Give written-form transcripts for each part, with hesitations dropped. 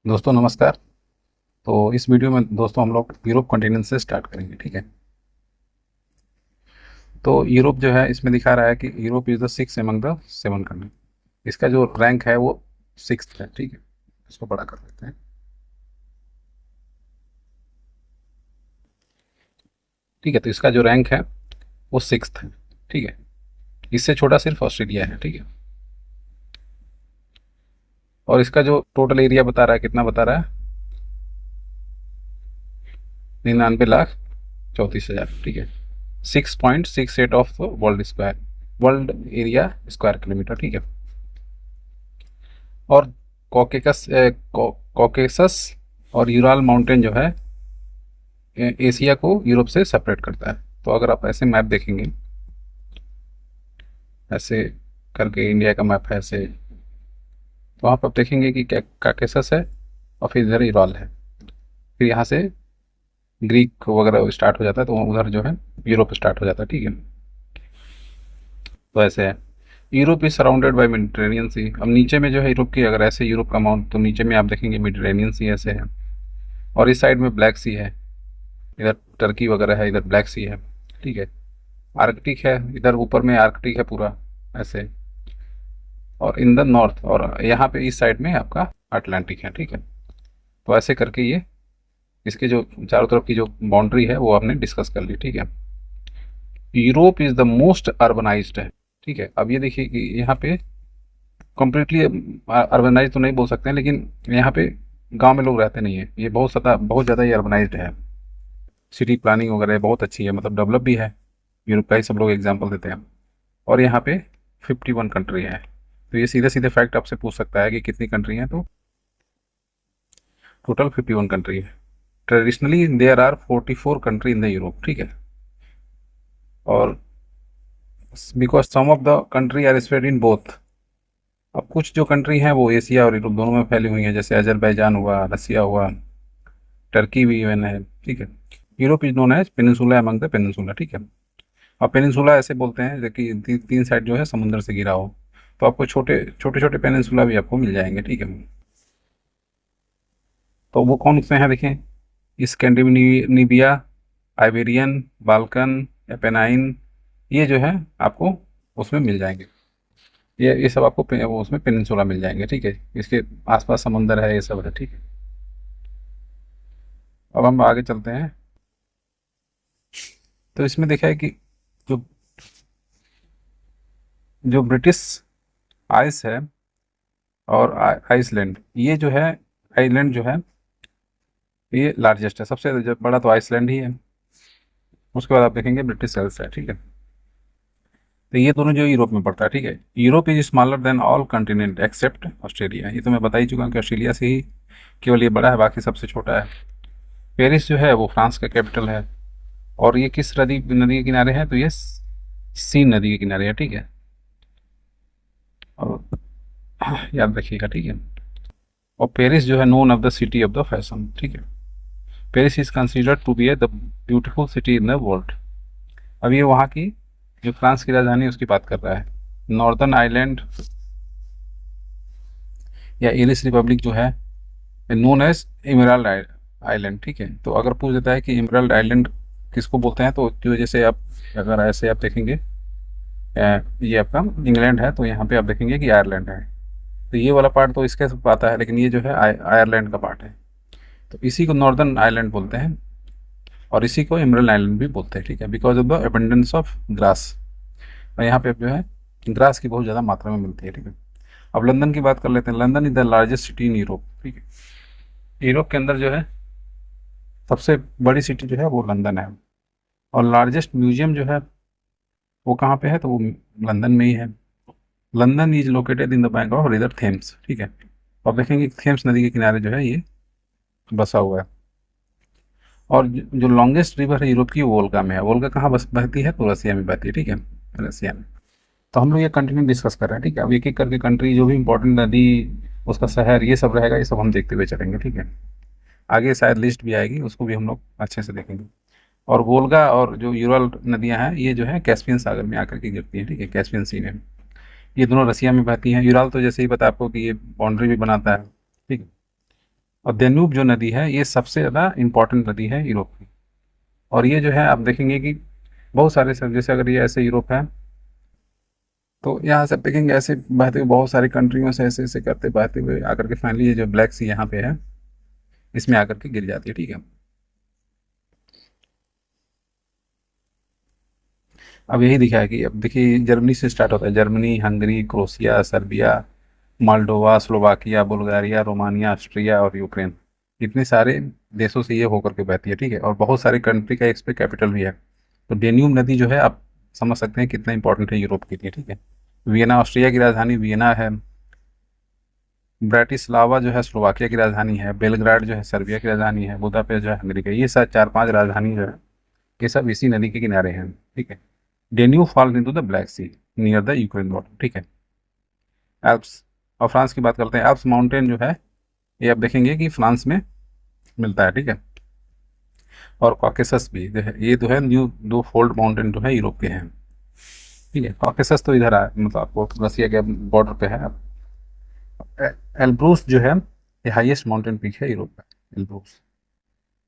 दोस्तों नमस्कार। तो इस वीडियो में दोस्तों हम लोग यूरोप कॉन्टिनेंट से स्टार्ट करेंगे, ठीक है। तो यूरोप जो है इसमें दिखा रहा है कि Europe is the six among the seven country. इसका जो रैंक है वो सिक्स है, ठीक है। इसको बड़ा कर लेते हैं, ठीक है। तो इसका जो रैंक है वो सिक्स है, ठीक है। इससे छोटा सिर्फ ऑस्ट्रेलिया है, ठीक है। और इसका जो टोटल एरिया बता रहा है, कितना बता रहा है, 99,34,000, ठीक है। 6.68 of world square, world area square kilometre, ठीक है। और कॉकेसस और यूराल माउंटेन जो है एशिया को यूरोप से सेपरेट करता है। तो अगर आप ऐसे मैप देखेंगे, ऐसे करके इंडिया का मैप है ऐसे, तो वहाँ पर आप देखेंगे कि कॉकेसस है और फिर इधर यूराल है, फिर यहाँ से ग्रीक वगैरह स्टार्ट हो जाता है, तो उधर जो है यूरोप स्टार्ट हो जाता है, ठीक है। तो ऐसे है। Europe is surrounded by Mediterranean sea. अब नीचे में जो है यूरोप की, अगर ऐसे यूरोप का माउंट, तो नीचे में आप देखेंगे मेडिटेरेनियन सी ऐसे है, और इस साइड में ब्लैक सी है, इधर टर्की वगैरह है, इधर ब्लैक सी है, ठीक है। आर्कटिक है, इधर ऊपर में आर्कटिक है पूरा ऐसे, और इन द नॉर्थ, और यहाँ पे इस साइड में आपका अटलांटिक है, ठीक है। तो ऐसे करके ये इसके जो चारों तरफ की जो बाउंड्री है वो आपने डिस्कस कर ली, ठीक है। Europe is the most urbanised है, ठीक है। अब ये देखिए कि यहाँ पे कम्प्लीटली अर्बनाइज तो नहीं बोल सकते हैं, लेकिन यहाँ पे गांव में लोग रहते नहीं है, ये बहुत ज़्यादा ही अर्बनाइज्ड है। सिटी प्लानिंग वगैरह बहुत अच्छी है, मतलब डेवलप भी है। यूरोप का ही सब लोग एग्जांपल देते हैं। और यहाँ पे 51 कंट्री है। तो ये सीधे सीधे फैक्ट आपसे पूछ सकता है कि कितनी कंट्री हैं, तो टोटल 51 कंट्री है। Traditionally there are 44 country in the Europe, ठीक है। और because some of the country are spread in both. अब कुछ जो कंट्री हैं वो एशिया और यूरोप दोनों में फैली हुई हैं, जैसे अजरबैजान हुआ, रसिया हुआ, टर्की भी इवन है, ठीक है। Europe is known as peninsula among the peninsula, ठीक है। और पेनिनसुला ऐसे बोलते हैं कि तीन साइड जो है समुद्र से घिरा हो। तो आपको छोटे छोटे छोटे पेनिनसुला भी आपको मिल जाएंगे, ठीक है। तो वो कौन से हैं देखें, स्कैंडिनेविया, आइबेरियन, बाल्कन, एपेनाइन, ये जो है आपको उसमें मिल जाएंगे। ये सब आपको वो उसमें पेनिनसुला मिल जाएंगे, ठीक है। इसके आसपास समंदर है, ये सब है, ठीक है। अब हम आगे चलते हैं। तो इसमें देखा है कि जो जो ब्रिटिश आइस है और आइसलैंड, ये जो है, आइलैंड जो है ये लार्जेस्ट है, सबसे बड़ा तो आइसलैंड ही है। उसके बाद आप देखेंगे ब्रिटिश आइल्स है, ठीक है। तो ये दोनों जो यूरोप में पड़ता है, ठीक है। Europe is smaller than all continent except Australia. ये तो मैं बता ही चुका हूँ कि ऑस्ट्रेलिया से ही केवल ये बड़ा है, बाकी सबसे छोटा है। पेरिस जो है वो फ्रांस का कैपिटल है। और ये किस नदी नदी के किनारे है, तो ये सीन नदी के किनारे है, ठीक है। और याद रखिएगा, ठीक है। और पेरिस जो है known of the city of the fashion, ठीक है। Paris is considered to be a the beautiful city in the world. अब ये वहाँ की जो फ्रांस की राजधानी है उसकी बात कर रहा है। नॉर्दर्न आइलैंड या एलिस रिपब्लिक जो है नोन एज इमराल्ड आइलैंड, ठीक है। तो अगर पूछ देता है कि इमराल्ड आइलैंड किसको बोलते हैं, तो जो जैसे आप अगर ऐसे आप देखेंगे, ये आपका इंग्लैंड है, तो यहाँ पे आप देखेंगे कि आयरलैंड है। तो ये वाला पार्ट तो इसके आता है, लेकिन ये जो है आयरलैंड का पार्ट है। तो इसी को नॉर्दर्न आइलैंड बोलते हैं, और इसी को इमराल्ड आइलैंड भी बोलते हैं, ठीक है, because of the abundance of grass. और यहाँ पे जो है ग्रास की बहुत ज़्यादा मात्रा में मिलती है, ठीक है। अब लंदन की बात कर लेते हैं। London is the largest city in Europe, ठीक है। यूरोप के अंदर जो है सबसे बड़ी सिटी जो है वो लंदन है। और लार्जेस्ट म्यूजियम जो है वो कहाँ पे है, तो वो लंदन में ही है। London is located in the bank of river Thames, ठीक है। और देखेंगे थेम्स नदी के किनारे जो है ये बसा हुआ है। और जो लॉन्गेस्ट रिवर है यूरोप की, वो वोल्गा में है। वोल्गा कहाँ बस बहती है, तो रसिया में बहती है, ठीक है, रसिया में। तो हम लोग ये कंटिन्यू डिस्कस कर रहे हैं, ठीक है। अब एक एक करके कंट्री, जो भी इंपॉर्टेंट नदी, उसका शहर, ये सब रहेगा, ये सब हम देखते हुए चलेंगे, ठीक है। आगे शायद लिस्ट भी आएगी, उसको भी हम लोग अच्छे से देखेंगे। और वोल्गा और जो यूरल नदियां हैं, ये जो है कैस्पियन सागर में आकर के गिरती हैं, ठीक है, कैस्पियन सी में। ये दोनों रसिया में बहती हैं। यूराल तो जैसे ही पता आपको कि ये बाउंड्री भी बनाता है, ठीक है। और डेन्यूब जो नदी है ये सबसे ज़्यादा इम्पोर्टेंट नदी है यूरोप की। और ये जो है आप देखेंगे कि बहुत सारे सब, जैसे अगर ये ऐसे यूरोप है तो यहाँ से आप देखेंगे ऐसे बहते हुए बहुत सारी कंट्रियों से ऐसे ऐसे करते बहते हुए आकर के फाइनली ये जो ब्लैक सी यहाँ पे है इसमें आकर के गिर जाती है, ठीक है। अब यही दिखा है कि अब देखिए जर्मनी से स्टार्ट होता है, Germany, Hungary, crochet, Serbia, Moldova, Slovakia, Bulgaria, Romania, Austria और यूक्रेन। इतने सारे देशों से ये होकर के बहती है, ठीक है। और बहुत सारे कंट्री का इस पे कैपिटल भी है। तो डेन्यूब नदी जो है आप समझ सकते हैं कितना इंपॉर्टेंट है यूरोप के लिए, ठीक है। वियना ऑस्ट्रिया की राजधानी वियना है। ब्राटिस्लावा जो है स्लोवाकिया की राजधानी है। बेलग्राड जो है सर्बिया की राजधानी है। बुदापेस्ट जो है हंगरी का। ये सब चार पांच राजधानी जो है ये सब इसी नदी के किनारे हैं, ठीक है। Danube falls into the Black Sea near the Ukraine border, ठीक है। एल्प्स, और फ्रांस की बात करते हैं। एल्प्स माउंटेन जो है ये आप देखेंगे कि फ्रांस में मिलता है, ठीक है। और कॉकेसस भी जो है ये जो है न्यू दो फोल्ड माउंटेन जो है यूरोप के हैं, ठीक है। कॉकेसस तो इधर है, मतलब आपको रसिया के बॉर्डर पे है। एल्ब्रूस जो है ये हाईएस्ट माउंटेन पीक है यूरोप का, एल्ब्रूस,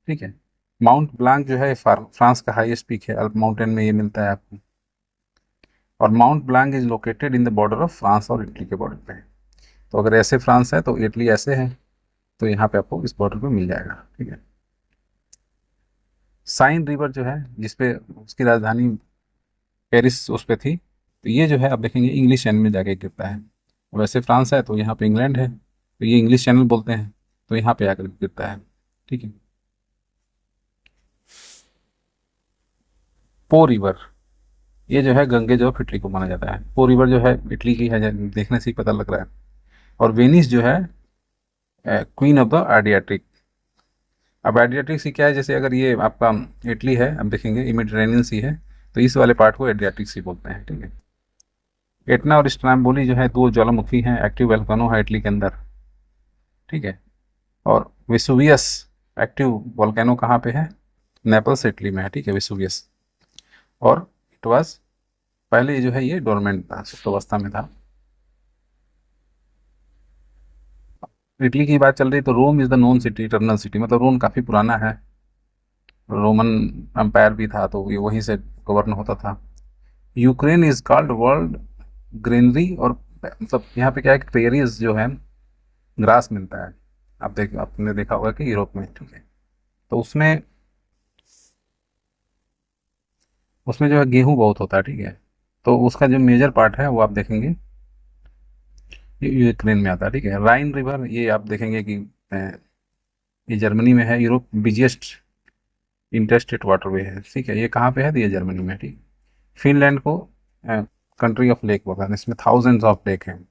ठीक है। माउंट ब्लांक जो है फ्रांस का हाईएस्ट पीक है, अल्प माउंटेन में ये मिलता है आपको। और Mount Blanc is located in the border of France और इटली के बॉर्डर पे है। तो अगर ऐसे फ्रांस है तो इटली ऐसे है, तो यहाँ पे आपको इस बॉर्डर पे मिल जाएगा, ठीक है। साइन रिवर जो है जिसपे उसकी राजधानी पेरिस उस पे थी, तो ये जो है आप देखेंगे इंग्लिश चैनल में जाके गिरता है। वैसे फ्रांस है तो यहाँ पे इंग्लैंड है, तो ये इंग्लिश चैनल बोलते हैं, तो यहाँ पे आकर गिरता है, ठीक है। पो रिवर, ये जो है गंगे जो इटली को माना जाता है। पो रिवर जो है इटली की है, देखने से ही पता लग रहा है। और वेनिस जो है क्वीन ऑफ द एडियाट्रिक। अब एडियाट्रिक सी क्या है, जैसे अगर ये आपका इटली है, अब देखेंगे ये मेडिटेरेनियन सी है, तो इस वाले पार्ट को एडियाट्रिक सी बोलते हैं, ठीक है। एटना और स्ट्रैम्बोली जो है दो ज्वालामुखी हैं, एक्टिव वोल्केनो है इटली के अंदर, ठीक है। और वेसुवियस एक्टिव वोल्केनो कहाँ पे है, नेपल्स इटली में है, ठीक है, वेसुवियस। और इट वाज पहले जो है ये डोरमेंट था, सुप्तावस्था में था। इटली की बात चल रही तो Rome is the known city, eternal city, मतलब रोम काफ़ी पुराना है। रोमन एम्पायर भी था तो ये वहीं से गवर्न होता था। Ukraine is called world greenery, और मतलब यहाँ पे क्या है कि पेरीज जो है ग्रास मिलता है। आपने देखा होगा कि यूरोप में, ठीक है। तो उसमें उसमें जो है गेहूं बहुत होता है, ठीक है। तो उसका जो मेजर पार्ट है वो आप देखेंगे ये यूक्रेन में आता है, ठीक है। राइन रिवर ये आप देखेंगे कि ये जर्मनी में है। यूरोप बिजिएस्ट इंटरस्टेट वाटरवे है, ठीक है। ये कहाँ पे है, तो ये जर्मनी में, ठीक। फिनलैंड को कंट्री ऑफ लेक बोला है, इसमें थाउजेंड्स ऑफ लेक हैं,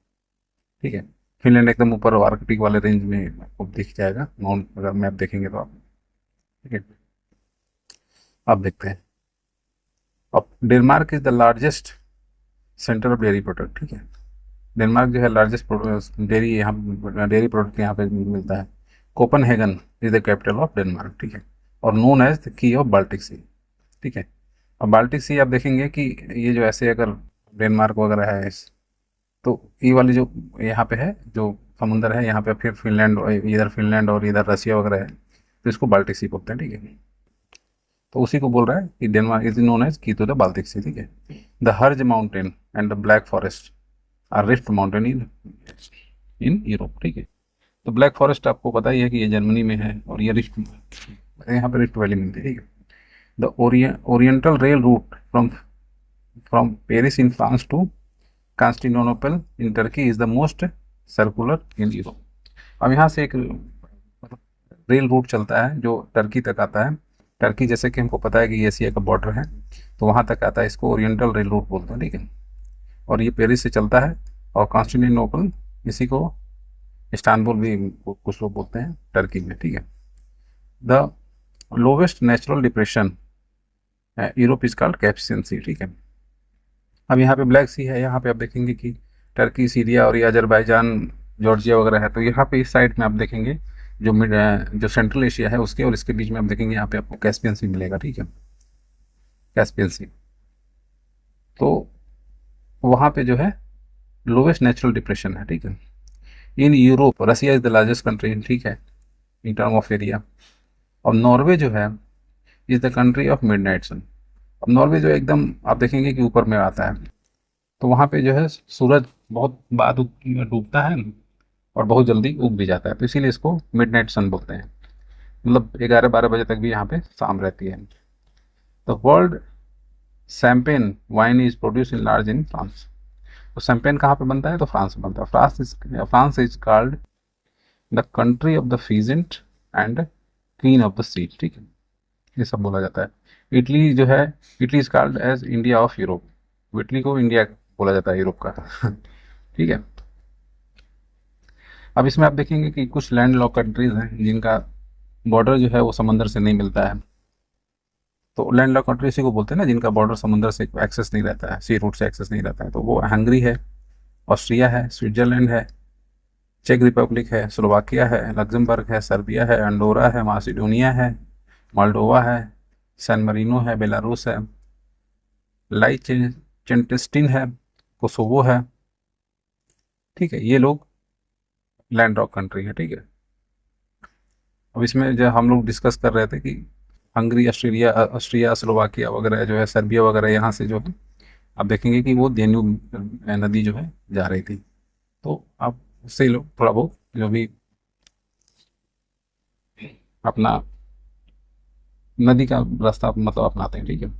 ठीक है। फिनलैंड एकदम ऊपर आर्कटिक वाले रेंज में आपको दिख जाएगा, माउंट अगर मैप देखेंगे तो आप, ठीक है। आप देखते हैं। अब Denmark is the largest centre of dairy product, ठीक है। डेनमार्क जो है लार्जेस्ट डेयरी यहाँ डेयरी प्रोडक्ट यहाँ पे मिलता है। Copenhagen is the capital of Denmark, ठीक है। और known as the key of Baltic सी, ठीक है। अब बाल्टिक सी आप देखेंगे कि ये जो ऐसे अगर डेनमार्क वगैरह है तो ये वाली जो यहाँ पे है जो समुंदर है यहाँ पे, फिर फिनलैंड, इधर फिनलैंड और इधर रसिया वगैरह है, तो इसको बाल्टिक सी बोलते हैं, ठीक है। तो उसी को बोल रहा है कि Denmark is known as key to the Baltic सी, ठीक है। The Harz mountain and the Black Forest are rift mountain in in Europe, ठीक है। तो ब्लैक फॉरेस्ट आपको पता ही है कि ये जर्मनी में है, और ये रिफ्ट यहाँ पे रिफ्ट वैली मिलती है, ठीक है। The Oriental rail route from from Paris in France to Constantinople in Turkey is the most circular in Europe. अब यहाँ से एक मतलब रेल रूट चलता है जो टर्की तक आता है। टर्की जैसे कि हमको पता है कि एशिया का बॉर्डर है, तो वहाँ तक आता है, इसको ओरिएंटल रेल रूट बोलते हैं, ठीक है। और ये पेरिस से चलता है, और कॉन्स्टेंटिनोपल इसी को इस्तांबुल भी कुछ लोग बोलते हैं टर्की में, ठीक है। The lowest natural depression Europe is called Caspian sea, ठीक है। अब यहाँ पे ब्लैक सी है, यहाँ पे आप देखेंगे कि टर्की, सीरिया और ये अजरबैजान, जॉर्जिया वगैरह है। तो यहाँ पे इस साइड में आप देखेंगे जो जो सेंट्रल एशिया है उसके और इसके बीच में आप देखेंगे यहाँ पे आपको कैस्पियन सी मिलेगा, ठीक है, कैस्पियन सी। तो वहाँ पे जो है लोवेस्ट नेचुरल डिप्रेशन है, ठीक है। In Europe Russia is the largest country, ठीक है। In term of area. और नॉर्वे जो है is the country of midnight sun. अब नॉर्वे जो एकदम आप देखेंगे कि ऊपर में आता है, तो वहाँ पे जो है सूरज बहुत बाद डूबता है और बहुत जल्दी उग भी जाता है, तो इसीलिए इसको मिडनाइट सन बोलते हैं। मतलब 11-12 बजे तक भी यहाँ पे शाम रहती है। The world champagne wine is produce in large in France. तो शैम्पेन कहाँ पे बनता है, तो फ्रांस में बनता है। France is called the country of the pheasant and queen of the sea, ठीक है, ये सब बोला जाता है। इटली जो है, Italy is called as India of Europe. Italy को इंडिया बोला जाता है यूरोप का। ठीक है। अब इसमें आप देखेंगे कि कुछ लैंड लॉक कंट्रीज हैं जिनका बॉर्डर जो है वो समंदर से नहीं मिलता है। तो लैंड लॉक कंट्री इसी को बोलते हैं ना, जिनका बॉर्डर समंदर से एक्सेस नहीं रहता है, सी रूट से एक्सेस नहीं रहता है। तो वो हंगरी है, ऑस्ट्रिया है, स्विट्जरलैंड है, चेक रिपब्लिक है, स्लोवाकिया है, लग्जमबर्ग है, सर्बिया है, अंडोरा है, मासिडोनिया है, मोल्डोवा है, सैन मरीनो है, बेलारूस है, लाइचेंस्टीन है, कोसोवो है। ठीक है, ये लोग लैंड लॉक कंट्री है। ठीक है। अब इसमें जो हम लोग डिस्कस कर रहे थे कि हंगरी, ऑस्ट्रिया, स्लोवाकिया वगैरह जो है, सर्बिया वगैरह, यहाँ से जो है आप देखेंगे कि वो डेन्यूब नदी जो है जा रही थी। तो आप उससे लोग थोड़ा बहुत जो भी अपना नदी का रास्ता मतलब अपनाते हैं। ठीक है।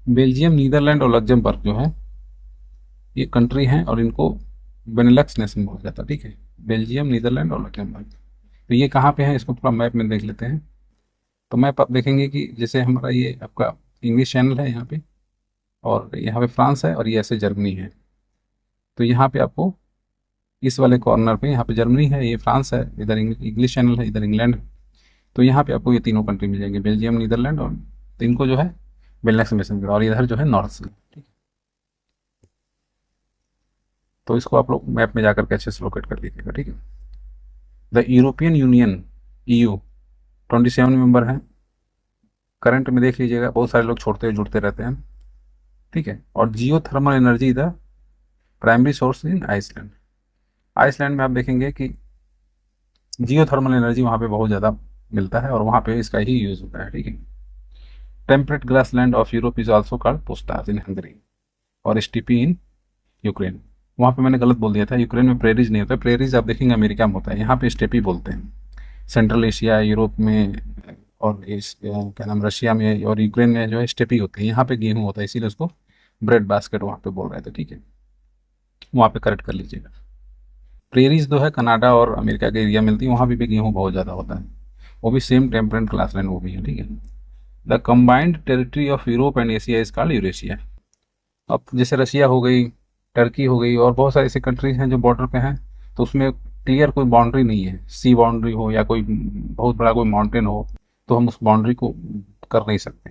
बेल्जियम, नीदरलैंड और लग्जमबर्ग जो है ये कंट्री हैं और इनको बेनेलक्स नेशन बोला जाता है। ठीक है, बेल्जियम, नीदरलैंड और लग्जमबर्ग। तो ये कहाँ पे है, इसको थोड़ा मैप में देख लेते हैं। तो मैप आप देखेंगे कि जैसे हमारा ये आपका इंग्लिश चैनल है यहाँ पे, और यहाँ पे फ्रांस है, और ये ऐसे जर्मनी है। तो यहाँ पे आपको इस वाले कॉर्नर पे यहाँ पे जर्मनी है, ये फ्रांस है, इधर इंग्लिश चैनल है, इधर इंग्लैंड है। तो यहाँ पे आपको ये तीनों कंट्री मिल जाएंगे, बेल्जियम, नीदरलैंड, और तो इनको जो है बेलनेक्स में, और इधर जो है नॉर्थ से। ठीक है। तो इसको आप लोग मैप में जाकर के अच्छे से लोकेट कर लीजिएगा। ठीक है। The European union, EU 27 member हैं। करंट में देख लीजिएगा, बहुत सारे लोग छोड़ते हुए जुड़ते रहते हैं। ठीक है। और geothermal energy the primary source in Iceland. Iceland में आप देखेंगे कि जियो थर्मल एनर्जी वहाँ पे बहुत ज़्यादा मिलता है और वहाँ पे इसका ही यूज़ होता है। ठीक है। Temperate grassland of Europe is also called pusztas in Hungary, और स्टीपी इन यूक्रेन। वहाँ पे मैंने गलत बोल दिया था, यूक्रेन में प्रेरीज नहीं होता है। प्रेरीज आप देखेंगे अमेरिका में होता है, यहाँ पे स्टेपी बोलते हैं। सेंट्रल एशिया, यूरोप में, और इस क्या नाम, रशिया में और यूक्रेन में जो है स्टेपी होती है। यहाँ पे गेहूँ होता है, इसीलिए उसको ब्रेड बास्केट वहाँ पे बोल रहे थे। ठीक है, वहाँ पे करेक्ट कर लीजिएगा। प्रेरीज जो है कनाडा और अमेरिका के एरिया मिलती है, वहाँ भी गेहूँ बहुत ज़्यादा होता है, वो भी सेम टेम्परेट क्लास लाइन वो भी है। ठीक है। The combined territory of Europe and Asia is called Eurasia. अब जैसे रशिया हो गई, टर्की हो गई, और बहुत सारे ऐसे कंट्रीज हैं जो बॉर्डर पे हैं, तो उसमें क्लियर कोई बाउंड्री नहीं है, सी बाउंड्री हो या कोई बहुत बड़ा कोई माउंटेन हो, तो हम उस बाउंड्री को कर नहीं सकते।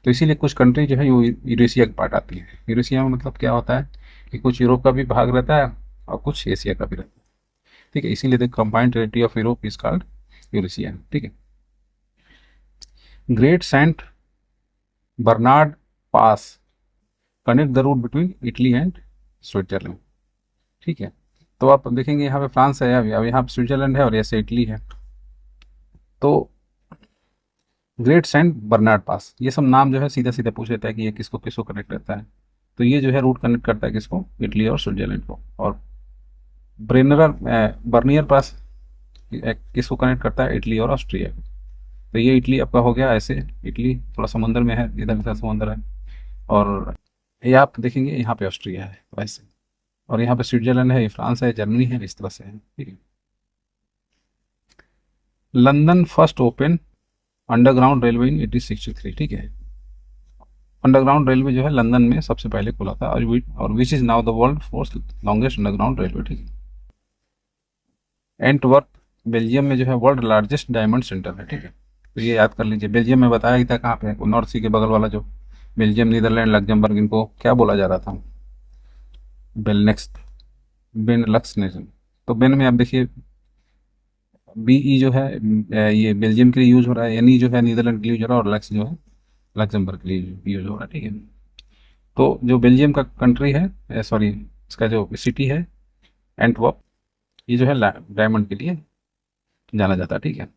तो इसीलिए कुछ कंट्री जो है वो यूरेशिया की पार्ट आती है। यूरेशिया में मतलब क्या होता है कि कुछ यूरोप का भी भाग रहता है और कुछ एशिया का भी रहता है। ठीक है, इसीलिए the combined territory of Europe is called Eurasia. ठीक है। Great Saint Bernard pass connect the route between Italy and Switzerland. ठीक है। तो आप देखेंगे यहाँ पे फ्रांस है, अब यहाँ पे स्विट्जरलैंड है, और ऐसे इटली है। तो ग्रेट सेंट बर्नार्ड पास, ये सब नाम जो है सीधा सीधा पूछ लेता है कि ये किसको किसको कनेक्ट करता है। तो ये जो है रूट कनेक्ट करता है किसको, इटली और स्विट्जरलैंड को। और ब्रेनर बर्नियर पास किसको कनेक्ट करता है, इटली और ऑस्ट्रिया को। तो ये इटली आपका हो गया, ऐसे इटली थोड़ा समुंदर में है, इधर उधर समुंदर है। और ये आप देखेंगे यहाँ पे ऑस्ट्रिया है वैसे, और यहाँ पे स्विट्जरलैंड है, ये फ्रांस है, जर्मनी है, इस तरह से है। ठीक है। London first open underground railway in 1863। ठीक है। अंडरग्राउंड रेलवे जो है लंदन में सबसे पहले खुला था, और which is now the world fourth longest underground railway. ठीक है। एंटवर्प बेल्जियम में जो है वर्ल्ड लार्जेस्ट डायमंड सेंटर है। ठीक है। तो ये याद कर लीजिए। बेल्जियम में बताया ही था कहाँ पे, नॉर्थ सी के बगल वाला जो बेल्जियम, नीदरलैंड, लग्जमबर्ग, इनको क्या बोला जा रहा था, बेलनेक्स, बेनलक्स नेशन। तो बेन में आप देखिए BE जो है ये बेल्जियम के लिए यूज हो रहा है, NE जो है नीदरलैंड के लिए यूज हो रहा है, और लक्स जो है लग्जमबर्ग के लिए यूज हो रहा है। ठीक है। तो जो बेल्जियम का कंट्री है, सॉरी, इसका जो सिटी है एंटवर्प, ये जो है डायमंड के लिए जाना जाता है, ठीक है।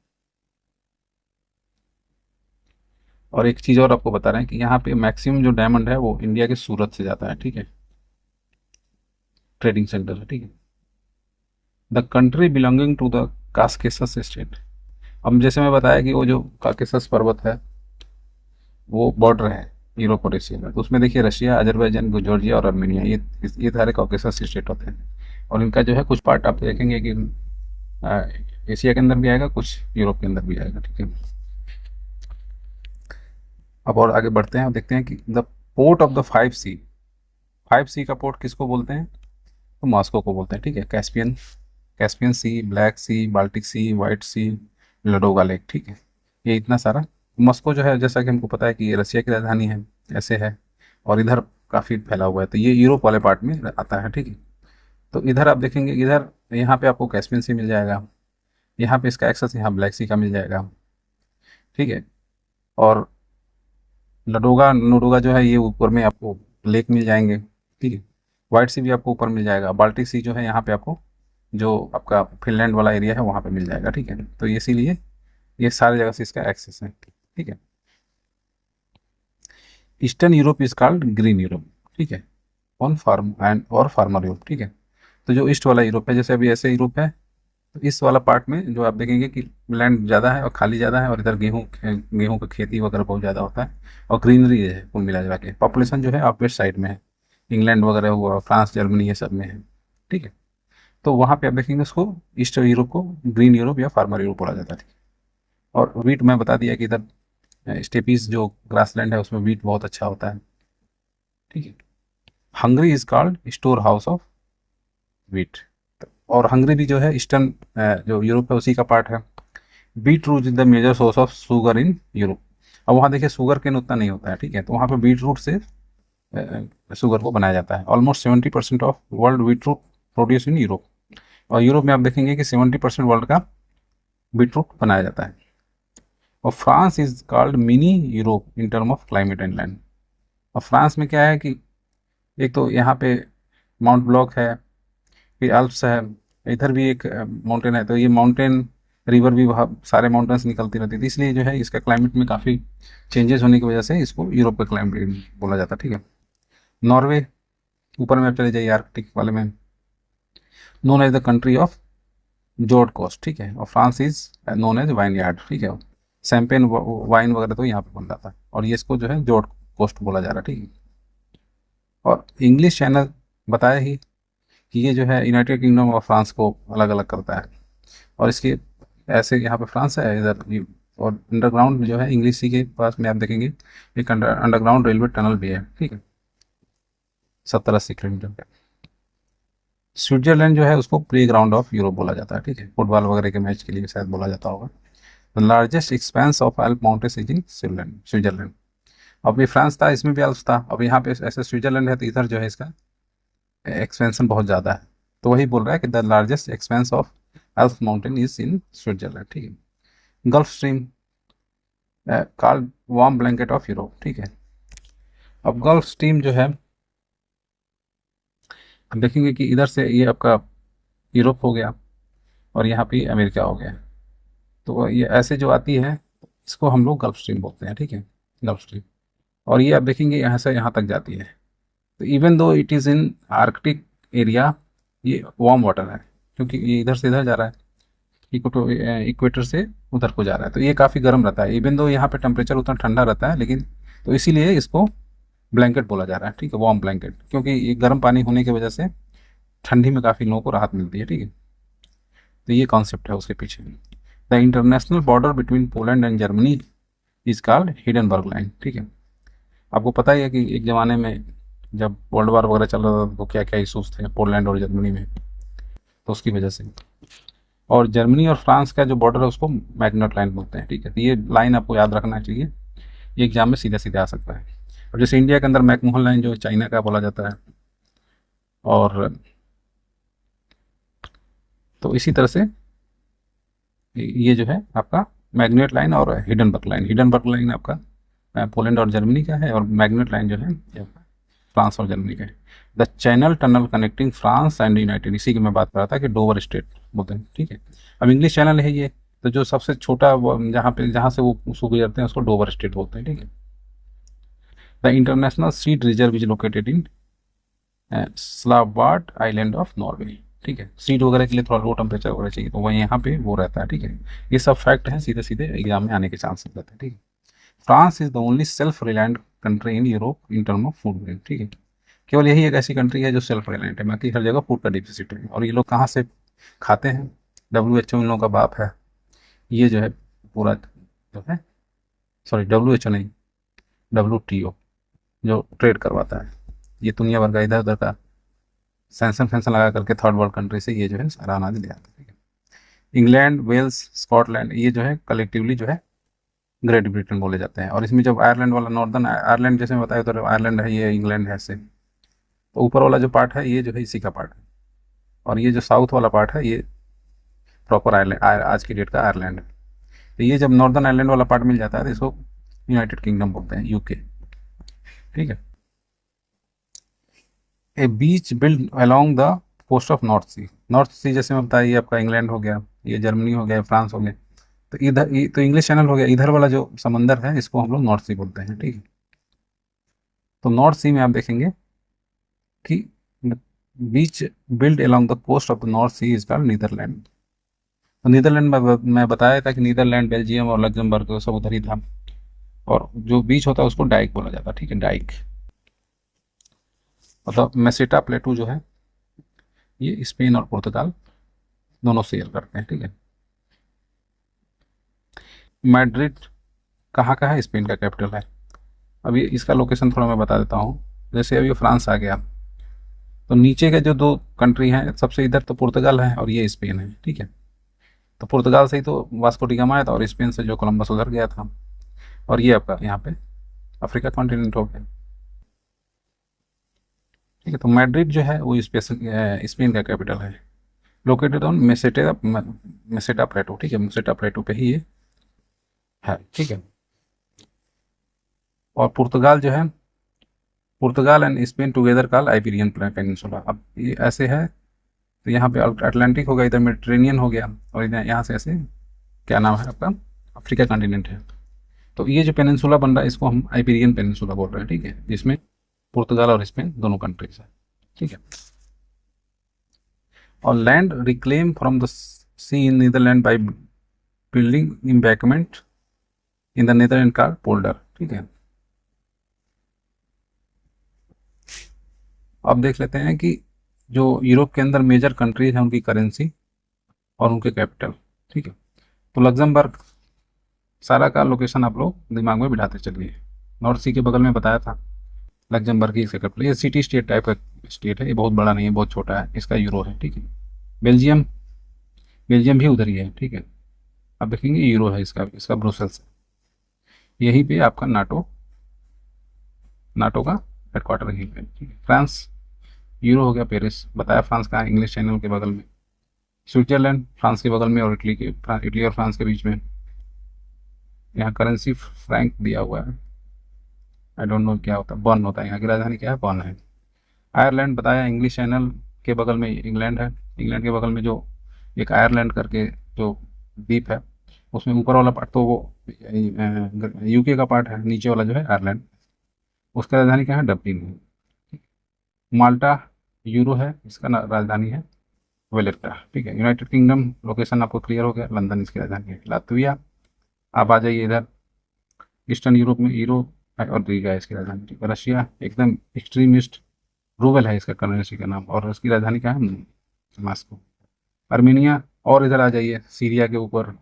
और एक चीज़ और आपको बता रहे हैं कि यहाँ पे मैक्सिमम जो डायमंड है वो इंडिया के सूरत से जाता है, ठीक है, ट्रेडिंग सेंटर है, ठीक है। The country belonging to the Caucasus state. अब जैसे मैं बताया कि वो जो काकेसस पर्वत है वो बॉर्डर है यूरोप और एशिया का, तो उसमें देखिए रशिया, अजरबैजान, जॉर्जिया और आर्मेनिया, ये सारे कॉकेसस स्टेट होते हैं। और इनका जो है कुछ पार्ट आप देखेंगे कि एशिया के अंदर भी आएगा, कुछ यूरोप के अंदर भी आएगा, ठीक है। अब और आगे बढ़ते हैं और देखते हैं कि द पोर्ट ऑफ द 5 सी। 5 सी का पोर्ट किसको बोलते हैं? तो मॉस्को को बोलते हैं, ठीक है। कैस्पियन कैस्पियन सी, ब्लैक सी, बाल्टिक सी, वाइट सी, लडोगा लेक, ठीक है। ये इतना सारा मॉस्को जो है, जैसा कि हमको पता है कि ये रशिया की राजधानी है, ऐसे है। और इधर काफ़ी फैला हुआ है, तो ये यूरोप वाले पार्ट में आता है, ठीक है। तो इधर आप देखेंगे, इधर यहाँ पे आपको कैस्पियन सी मिल जाएगा, यहाँ पे इसका एक्सेस यहाँ ब्लैक सी का मिल जाएगा, ठीक है। और लडोगा नोडोगा जो है ये ऊपर में आपको लेक मिल जाएंगे, ठीक है। व्हाइट सी भी आपको ऊपर मिल जाएगा, बाल्टिक सी जो है यहाँ पे आपको जो आपका फिनलैंड वाला एरिया है वहाँ पे मिल जाएगा, ठीक है। तो ये इसीलिए ये सारी जगह से इसका एक्सेस है, ठीक है। Eastern Europe is called green Europe, ठीक है। ऑन फार्म एंड और फार्मर यूरोप, ठीक है। तो जो ईस्ट वाला यूरोप है, जैसे अभी ऐसे यूरोप है, तो इस वाला पार्ट में जो आप देखेंगे कि लैंड ज़्यादा है और खाली ज़्यादा है, और इधर गेहूँ का खेती वगैरह बहुत ज़्यादा होता है, और ग्रीनरी है कुल मिला जुला के। पॉपुलेशन जो है आप वेस्ट साइड में है, इंग्लैंड वगैरह हुआ, फ्रांस, जर्मनी, ये सब में है, ठीक है। तो वहाँ पे आप देखेंगे उसको ईस्टर्न यूरोप को ग्रीन यूरोप या फार्मर यूरोप बोला जाता है। और वीट मैं बता दिया कि इधर स्टेपीज जो ग्रासलैंड है उसमें वीट बहुत अच्छा होता है, ठीक है। Hungary is called store house of wheat. और हंगरी भी जो है ईस्टर्न जो यूरोप है उसी का पार्ट है। Beetroot is the major source of sugar in Europe. अब वहाँ देखिए शुगर केन उतना नहीं होता है, ठीक है। तो वहाँ पे बीट रूट से शुगर को बनाया जाता है। Almost 70% of world beetroot produce in Europe. और यूरोप में आप देखेंगे कि 70% वर्ल्ड का बीट रूट बनाया जाता है। और France is called mini Europe in term of climate and land. और फ्रांस में क्या है कि एक तो यहाँ पे माउंट ब्लॉक है, फिर अल्प्स है, इधर भी एक माउंटेन है, तो ये माउंटेन रिवर भी वहाँ सारे माउंटेन्स निकलती रहती थी, इसलिए जो है इसका क्लाइमेट में काफ़ी चेंजेस होने की वजह से इसको यूरोप का क्लाइमेट बोला जाता है, ठीक है। नॉर्वे, ऊपर में आप चले जाइए आर्कटिक वाले में, known as the country of fjord coast, ठीक है। और France is known as vineyard, ठीक है। शैंपेन वाइन वगैरह तो यहाँ पे बन रहा था, और ये इसको जो है जोर्ड कोस्ट बोला जा रहा है, ठीक है। और इंग्लिश चैनल बताया ही कि ये जो है यूनाइटेड किंगडम और फ्रांस को अलग अलग करता है। और इसके ऐसे यहाँ पे फ्रांस है इधर और अंडरग्राउंड जो है इंग्लिश सी के पास में आप देखेंगे एक अंडरग्राउंड रेलवे टनल भी है, ठीक है, 70-80 किलोमीटर का। स्विट्जरलैंड जो है उसको प्ले ग्राउंड ऑफ यूरोप बोला जाता है, ठीक है। फुटबॉल वगैरह के मैच के लिए शायद बोला जाता होगा। The largest expanse of Alp mountains is in Switzerland. अब ये फ्रांस था, इसमें भी एल्प्स था, अब यहाँ पे ऐसे स्विट्जरलैंड है, तो इधर जो है इसका एक्सपेंशन बहुत ज़्यादा है। तो वही बोल रहा है कि the largest expanse of Alp mountain is in Switzerland, ठीक है। Gulf Stream called warm blanket of Europe, ठीक है। अब गल्फ स्ट्रीम जो है अब देखेंगे कि इधर से ये आपका यूरोप हो गया और यहाँ पे अमेरिका हो गया। तो ये ऐसे जो आती है इसको हम लोग गल्फ स्ट्रीम बोलते हैं, ठीक है, गल्फ स्ट्रीम। और ये आप देखेंगे यहाँ से यहाँ तक जाती है। तो even though it is in Arctic area, ये वार्म वाटर है, क्योंकि ये इधर से इधर जा रहा है, इक्वेटर से उधर को जा रहा है, तो ये काफ़ी गर्म रहता है। इवन दो यहाँ पे टेम्परेचर उतना ठंडा रहता है, लेकिन तो इसीलिए इसको ब्लैंकेट बोला जा रहा है, ठीक है, वार्म ब्लैंकेट, क्योंकि ये गर्म पानी होने की वजह से ठंडी में काफ़ी लोगों को राहत मिलती है, ठीक है। तो ये कॉन्सेप्ट है उसके पीछे। The international border between Poland and Germany is called Hindenburg line, ठीक है। आपको पता ही है कि एक ज़माने में जब वर्ल्ड वार वगैरह चल रहा था तो क्या क्या इशूज़ थे पोलैंड और जर्मनी में, तो उसकी वजह से। और जर्मनी और फ्रांस का जो बॉर्डर है उसको मैग्नेट लाइन बोलते हैं, ठीक है। तो ये लाइन आपको याद रखना चाहिए, ये एग्जाम में सीधा सीधा आ सकता है। और जैसे इंडिया के अंदर मैकमोहन लाइन जो चाइना का बोला जाता है, और तो इसी तरह से ये जो है आपका मैग्नेट लाइन और हिडनबर्ग लाइन। हिडनबर्ग लाइन आपका पोलैंड और जर्मनी का है, और मैग्नेट लाइन जो है ये आपका फ्रांस और जर्मनी का है। The channel tunnel connecting France and United, इसी की मैं बात कर रहा था कि डोवर स्टेट बोलते हैं, ठीक है। अब इंग्लिश चैनल है ये, तो जो सबसे छोटा जहाँ से वो उसको गुजरते हैं उसको डोवर स्टेट बोलते हैं, ठीक है। The international seed reserve is located in Svalbard island of Norway, ठीक है। सीड वगैरह के लिए थोड़ा लो टेम्परेचर वगैरह चाहिए, तो वही यहाँ पे वो रहता है, ठीक है। ये सब फैक्ट हैं, सीधे सीधे एग्जाम में आने के चांसेस रहते हैं, ठीक है। France is the only self reliant country in Europe in term of food grain, ठीक है। केवल यही एक ऐसी कंट्री है जो सेल्फ रिलायंट है, बाकी हर जगह फूड का डिफिसिट है। और ये लोग कहाँ से खाते हैं? WHO इन लोगों का बाप है। ये जो है पूरा जो है, सॉरी WHO नहीं, WTO जो ट्रेड करवाता है, ये दुनिया भर का इधर उधर का सैंक्शन फैंक्शन लगा करके थर्ड वर्ल्ड कंट्री से ये जो है सारा अनाज ले आता है, ठीक है। इंग्लैंड, वेल्स, स्कॉटलैंड, ये जो है कलेक्टिवली जो है ग्रेट ब्रिटेन बोले जाते हैं। और इसमें जब आयरलैंड वाला, नॉर्दर्न आयरलैंड जैसे मैं बताया, उधर आयरलैंड है, ये इंग्लैंड है ऐसे। तो ऊपर वाला जो पार्ट है ये जो है इसी का पार्ट है, और ये जो साउथ वाला पार्ट है ये प्रॉपर आयरलैंड, आज की डेट का आयरलैंड है। तो ये जब नॉर्दर्न आयरलैंड वाला पार्ट मिल जाता है तो इसको यूनाइटेड किंगडम बोलते हैं, यूके, ठीक है। A beach build along the coast of North Sea, North Sea जैसे मैं बताया, ये आपका इंग्लैंड हो गया, ये जर्मनी हो गया, फ्रांस हो गया। तो इधर तो इंग्लिश चैनल हो गया, इधर वाला जो समंदर है इसको हम लोग नॉर्थ सी बोलते हैं, ठीक है। तो नॉर्थ सी में आप देखेंगे कि beach build along the coast of the North Sea is called Netherland. तो नीदरलैंड में मैं बताया था कि नीदरलैंड, बेल्जियम और लग्जमबर्ग वो सब उधर ही था। और जो बीच होता है उसको डाइक बोला जाता है, ठीक है, डाइक। मतलब मेसेटा प्लेटू जो है ये स्पेन और पुर्तगाल दोनों शेयर करते हैं, ठीक है। मैड्रिड कहाँ का है? स्पेन का कैपिटल है। अभी इसका लोकेशन थोड़ा मैं बता देता हूँ। जैसे अभी फ्रांस आ गया, तो नीचे के जो दो कंट्री हैं, सबसे इधर तो पुर्तगाल है और ये स्पेन है, ठीक है। तो पुर्तगाल से ही तो वास्को डी गामा आया था, और स्पेन से जो कोलंबस उधर गया था। और ये आपका यहाँ पे अफ्रीका कॉन्टिनेंट हो गया, ठीक है। तो मैड्रिड जो है वो स्पेन का कैपिटल है, लोकेटेड ऑन मेसेटा प्लेटो, ठीक है, मेसेटा प्लेटो पे ही ये है, ठीक है। और पुर्तगाल जो है, Portugal and Spain together call Iberian peninsula. अब ये ऐसे है, तो यहाँ पे अटलांटिक हो गया, इधर मेडिटेरेनियन हो गया, और इधर यहाँ से ऐसे क्या नाम है आपका, अफ्रीका कॉन्टिनेंट है। तो ये जो पेनिनसुला बन रहा है इसको हम आइबेरियन पेनिनसुला बोल रहे हैं, ठीक है, जिसमें पुर्तगाल और स्पेन दोनों कंट्रीज है, ठीक है। और land reclaim from the sea in Netherland by building embankment in the Netherland का पोल्डर, ठीक है। अब देख लेते हैं कि जो यूरोप के अंदर मेजर कंट्रीज हैं उनकी करेंसी और उनके कैपिटल, ठीक है। तो लग्जमबर्ग सारा का लोकेशन आप लोग दिमाग में बिठाते चलिए। नॉर्थ सी के बगल में बताया था लग्जमबर्ग की इसका कैपिटल, ये सिटी स्टेट टाइप का स्टेट है, ये बहुत बड़ा नहीं है, बहुत छोटा है, इसका यूरो है, ठीक है। बेल्जियम, बेल्जियम भी उधर ही है, ठीक है। आप देखेंगे यूरो है इसका, इसका ब्रुसेल्स है। यहीं पे आपका नाटो, नाटो का हेडक्वार्टर यहीं पे, ठीक है। फ्रांस, यूरो हो गया, पेरिस बताया, फ्रांस का इंग्लिश चैनल के बगल में। स्विट्जरलैंड फ्रांस के बगल में, और इटली और फ्रांस के बीच में। यहाँ करेंसी फ्रैंक दिया हुआ है, आई डोंट नो क्या होता है, बर्न होता है, यहाँ की राजधानी क्या है, बर्न है। आयरलैंड बताया, इंग्लिश चैनल के बगल में इंग्लैंड है, इंग्लैंड के बगल में जो एक आयरलैंड करके जो द्वीप है, उसमें ऊपर वाला पार्ट तो वो यूके का पार्ट है, नीचे वाला जो है आयरलैंड, उसका राजधानी क्या है, डब्लिन है। माल्टा यूरो है, इसका राजधानी है वेलेटा, ठीक है। यूनाइटेड किंगडम लोकेशन आपको क्लियर हो गया, लंदन इसकी राजधानी है। लातविया, आप आ जाइए इधर ईस्टर्न यूरोप में, यूरोप है और रीगा है इसकी राजधानी, ठीक है। रशिया एकदम एक्सट्रीमिस्ट रूबल है इसका करेंसी का नाम, और इसकी राजधानी क्या है, मास्को। अर्मेनिया, और इधर आ जाइए सीरिया के ऊपर,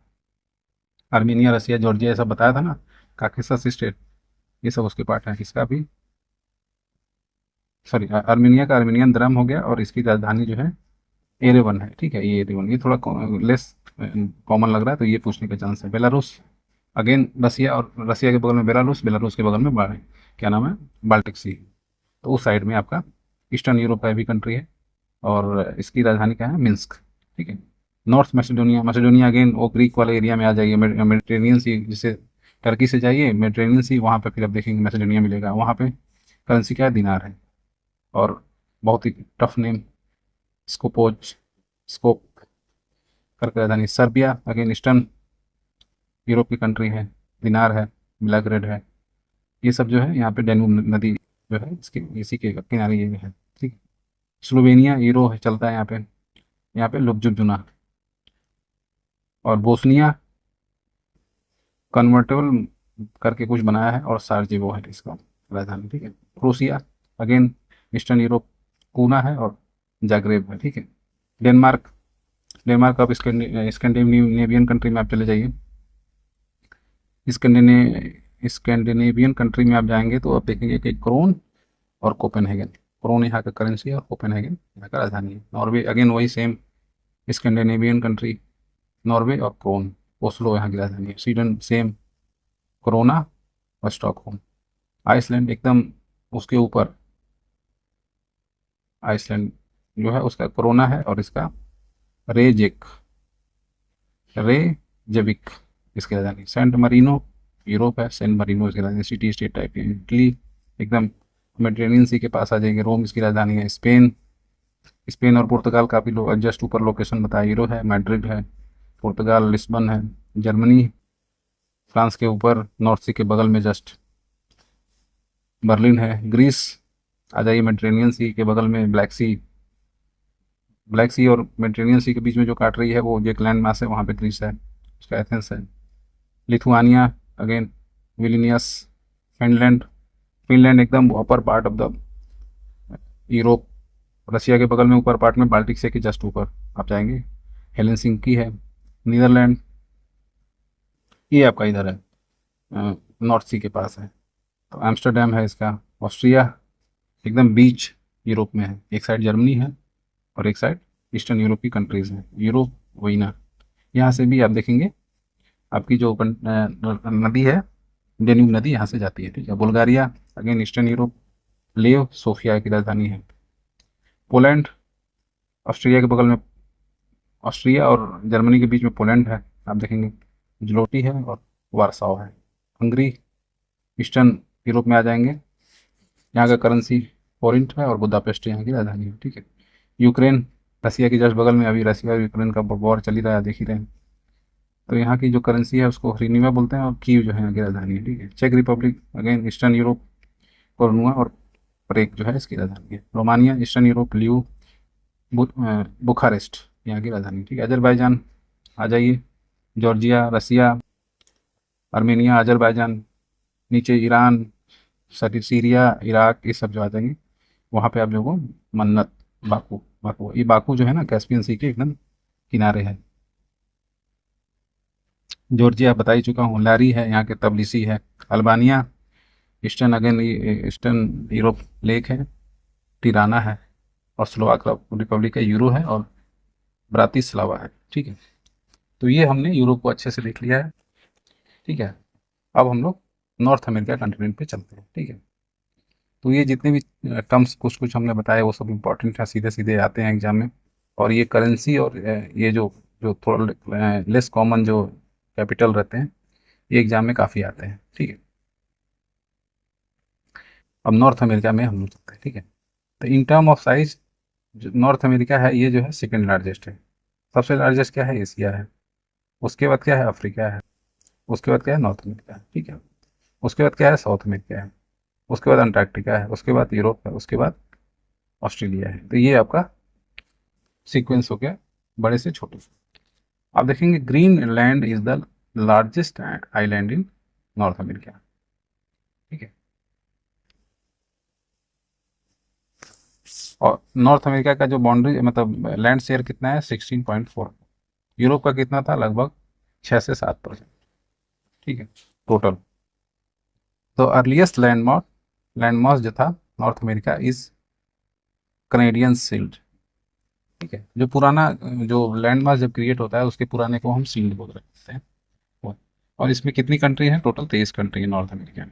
अर्मेनिया, रसिया, जॉर्जिया, ये सब बताया था ना, काकेशस स्टेट, ये सब उसके पार्ट है। इसका भी, सॉरी, अर्मेनिया का अर्मेनियन द्रम हो गया, और इसकी राजधानी जो है एरेवन है, ठीक है। ये एरेवन, ये थोड़ा लेस कॉमन लग रहा है, तो ये पूछने का चांस है। बेलारूस, अगेन रसिया, और रसिया के बगल में बेलारूस, बेलारूस के बगल में क्या नाम है, बाल्टिक सी। तो उस साइड में आपका ईस्टर्न यूरोप का भी कंट्री है, और इसकी राजधानी क्या है, मिन्स्क, ठीक है। नॉर्थ मैसेडोनिया, मैसेडोनिया अगेन वो ग्रीक वाले एरिया में आ जाइए, मेडिटेरेनियन सी, जिसे टर्की से जाइए मेडिटेरेनियन सी, वहाँ पे फिर आप देखेंगे मैसेडोनिया मिलेगा। वहाँ पे करेंसी क्या है, दिनार है, और बहुत ही टफ नेम, स्कोपोज, स्कोप करके राजधानी। सर्बिया अगेन ईस्टर्न यूरोप की कंट्री है, दिनार है, बेलाग्रेड है, ये सब जो है यहाँ पे डेन्यूब नदी जो है इसके इसी के किनारे ये है, ठीक। स्लोवेनिया यूरो है, चलता है यहाँ पे लुक्जुक और बोस्निया कन्वर्टेबल करके कुछ बनाया है, और सारजेवो है इसका राजधानी, ठीक है। Crochet again eastern Europe, Poona है और जाग्रेब है, ठीक है। डेनमार्क, डेनमार्क आप स्कैंडिनेवियन कंट्री में आप चले जाइए। स्कैंडिनेवियन कंट्री में आप जाएंगे तो आप देखेंगे कि क्रोन और कोपेनहेगन, क्रोन यहाँ का करेंसी है और कोपेनहेगन यहाँ का राजधानी है। नॉर्वे अगेन वही सेम, स्कैंडिनेवियन कंट्री, नॉर्वे और क्रोन, ओस्लो यहाँ की राजधानी है। स्वीडन सेम, कोरोना और स्टॉकहोम। आइसलैंड एकदम उसके ऊपर, आइसलैंड जो है उसका कोरोना है और इसका रेजेक, रेजविक इसकी राजधानी। सेंट मरीनो यूरोप है, सेंट मरीनो इसकी राजधानी, सिटी स्टेट टाइप की। इटली एकदम मेडिटेरेनियन सी के पास आ जाएंगे, रोम इसकी राजधानी है। स्पेन, स्पेन और पुर्तगाल काफ़ी लोग जस्ट ऊपर लोकेशन बताया, यूरो है, मैड्रिड है, पुर्तगाल लिस्बन है। जर्मनी फ्रांस के ऊपर नॉर्थ सी के बगल में जस्ट बर्लिन है। ग्रीस आ जाइए, मेडिटेरेनियन सी के बगल में ब्लैक सी, ब्लैक सी और मेडिटेरेनियन सी के बीच में जो काट रही है वो जो एक लैंड मास है वहाँ पे ग्रीस है, उसका एथेंस है। Lithuania again Vilnius. Finland, Finland एकदम upper part of the Europe, Russia के बगल में ऊपर पार्ट में, बाल्टिक से के जस्ट ऊपर आप जाएंगे। हेलेंसिंकी है। नीदरलैंड ये आपका इधर है, नॉर्थ सी के पास है। तो एम्स्टर्डम है इसका। ऑस्ट्रिया एकदम बीच यूरोप में है, एक साइड जर्मनी है और एक साइड ईस्टर्न यूरोप की कंट्रीज़ हैं। यूरोप वही ना, यहाँ से भी आप देखेंगे आपकी जो नदी है, डेन्यूब नदी यहाँ से जाती है, ठीक है। बुल्गारिया अगेन ईस्टर्न यूरोप, लेव सोफिया की राजधानी है। पोलैंड ऑस्ट्रिया के बगल में, ऑस्ट्रिया और जर्मनी के बीच में पोलैंड है, आप देखेंगे ज्लोटी है और वारसाव है। हंगरी ईस्टर्न यूरोप में आ जाएंगे, यहाँ का करेंसी फोरिंट है और बुदापेस्ट यहाँ की राजधानी है, ठीक है। यूक्रेन रसिया की जस्ट बगल में, अभी रसिया और यूक्रेन का वॉर चल ही रहा है, देख ही रहे हैं। तो यहाँ की जो करेंसी है उसको हरिनिवा बोलते हैं और कीव जो है यहाँ की राजधानी है, ठीक है। चेक रिपब्लिक अगेन ईस्टर्न यूरोप, कोरनुआ और प्रेग जो है इसकी राजधानी है। रोमानिया ईस्टर्न यूरोप, लियू बुखारेस्ट यहाँ की राजधानी, ठीक है। अजरबैजान आ जाइए, जॉर्जिया, रसिया, आर्मेनिया, अजरबैजान, नीचे ईरान, सीरिया, इराक, ये सब जो आ जाएंगे वहाँ पे आप लोगों को मन्नत, बाकू, बाकू ये बाकू जो है ना कैस्पियन सी के एकदम किनारे है। जॉर्जिया बता ही चुका हूँ, लारी है यहाँ के, तबलिसी है। Albania eastern again eastern Europe lake है, टिराना है और स्लोवाक रिपब्लिक है, यूरो है और ब्रातिस्लावा है, ठीक है। तो ये हमने यूरोप को अच्छे से देख लिया है, ठीक है। अब हम लोग नॉर्थ अमेरिका कंटिनेंट पे चलते हैं, ठीक है। तो ये जितने भी टर्म्स कुछ कुछ हमने बताए वो सब इंपॉर्टेंट है, सीधे सीधे आते हैं एग्जाम में। और ये करेंसी और ये जो जो थोड़ा लेस कॉमन जो कैपिटल रहते हैं ये एग्जाम में काफ़ी आते हैं, ठीक है। अब नॉर्थ अमेरिका में हम लोग चलते हैं, ठीक है। तो इन टर्म ऑफ साइज जो नॉर्थ अमेरिका है ये जो है सेकेंड लार्जेस्ट है। सबसे लार्जेस्ट क्या है? एशिया है। उसके बाद क्या है? अफ्रीका है। उसके बाद क्या है? नॉर्थ अमेरिका है, ठीक है। उसके बाद क्या है? साउथ अमेरिका है। उसके बाद अंटार्कटिका है। उसके बाद यूरोप है। उसके बाद ऑस्ट्रेलिया है। तो ये आपका सीक्वेंस हो गया बड़े से छोटे से। आप देखेंगे Greenland is the largest island in north America, ठीक है। और नॉर्थ अमेरिका का जो बाउंड्री मतलब लैंड शेयर कितना है? 16.4। यूरोप का कितना था? लगभग 6 से 7%, ठीक है, टोटल। तो अर्लीस्ट लैंड मास जो था North America is Canadian shield, ठीक है। जो पुराना जो लैंड मास जब क्रिएट होता है उसके पुराने को हम सील्ड बोल रहे हैं। और इसमें कितनी कंट्री है? टोटल 23 कंट्री है नॉर्थ अमेरिका में,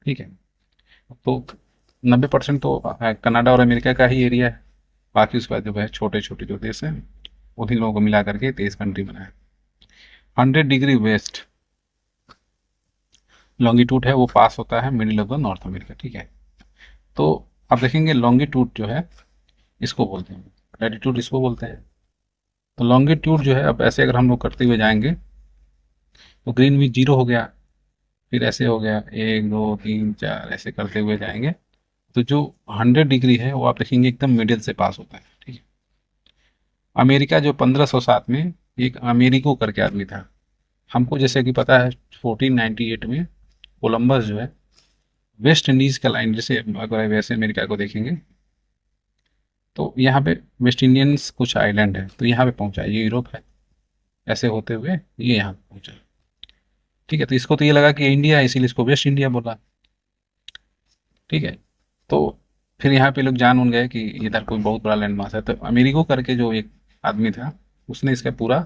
ठीक है। तो 90% तो कनाडा और अमेरिका का ही एरिया है। बाकी उसके बाद जो है छोटे छोटे जो देश हैं उन्हीं लोगों को मिला करके 23 कंट्री बना है। 100 डिग्री वेस्ट लॉन्गिट्यूड है वो पास होता है middle of the north America, ठीक है। तो आप देखेंगे लॉन्गिट्यूड जो है इसको बोलते हैं, लैटिट्यूड इसको बोलते हैं। तो लॉन्गिट्यूड जो है अब ऐसे अगर हम लोग करते हुए जाएंगे तो ग्रीनविच 0 हो गया, फिर ऐसे हो गया 1 2 3 4 ऐसे करते हुए जाएंगे। तो जो 100 डिग्री है वो आप देखेंगे एकदम मिडिल से पास होता है, ठीक है। अमेरिका जो 1507 में एक अमेरिको करके आदमी था, हमको जैसे कि पता है 1498 में कोलंबस जो है वेस्ट इंडीज का लाइन, जैसे अगर वैसे अमेरिका को देखेंगे तो यहाँ पे वेस्ट इंडियंस कुछ आइलैंड है, तो यहाँ पे पहुंचा, ये यूरोप है, ऐसे होते हुए ये यहाँ पे पहुंचा, ठीक है। तो इसको तो ये लगा कि इंडिया है, इसीलिए इसको वेस्ट इंडिया बोला, ठीक है। तो फिर यहाँ पे लोग जान उन गए कि इधर कोई बहुत बड़ा लैंड मास है, तो अमेरिको करके जो एक आदमी था उसने इसका पूरा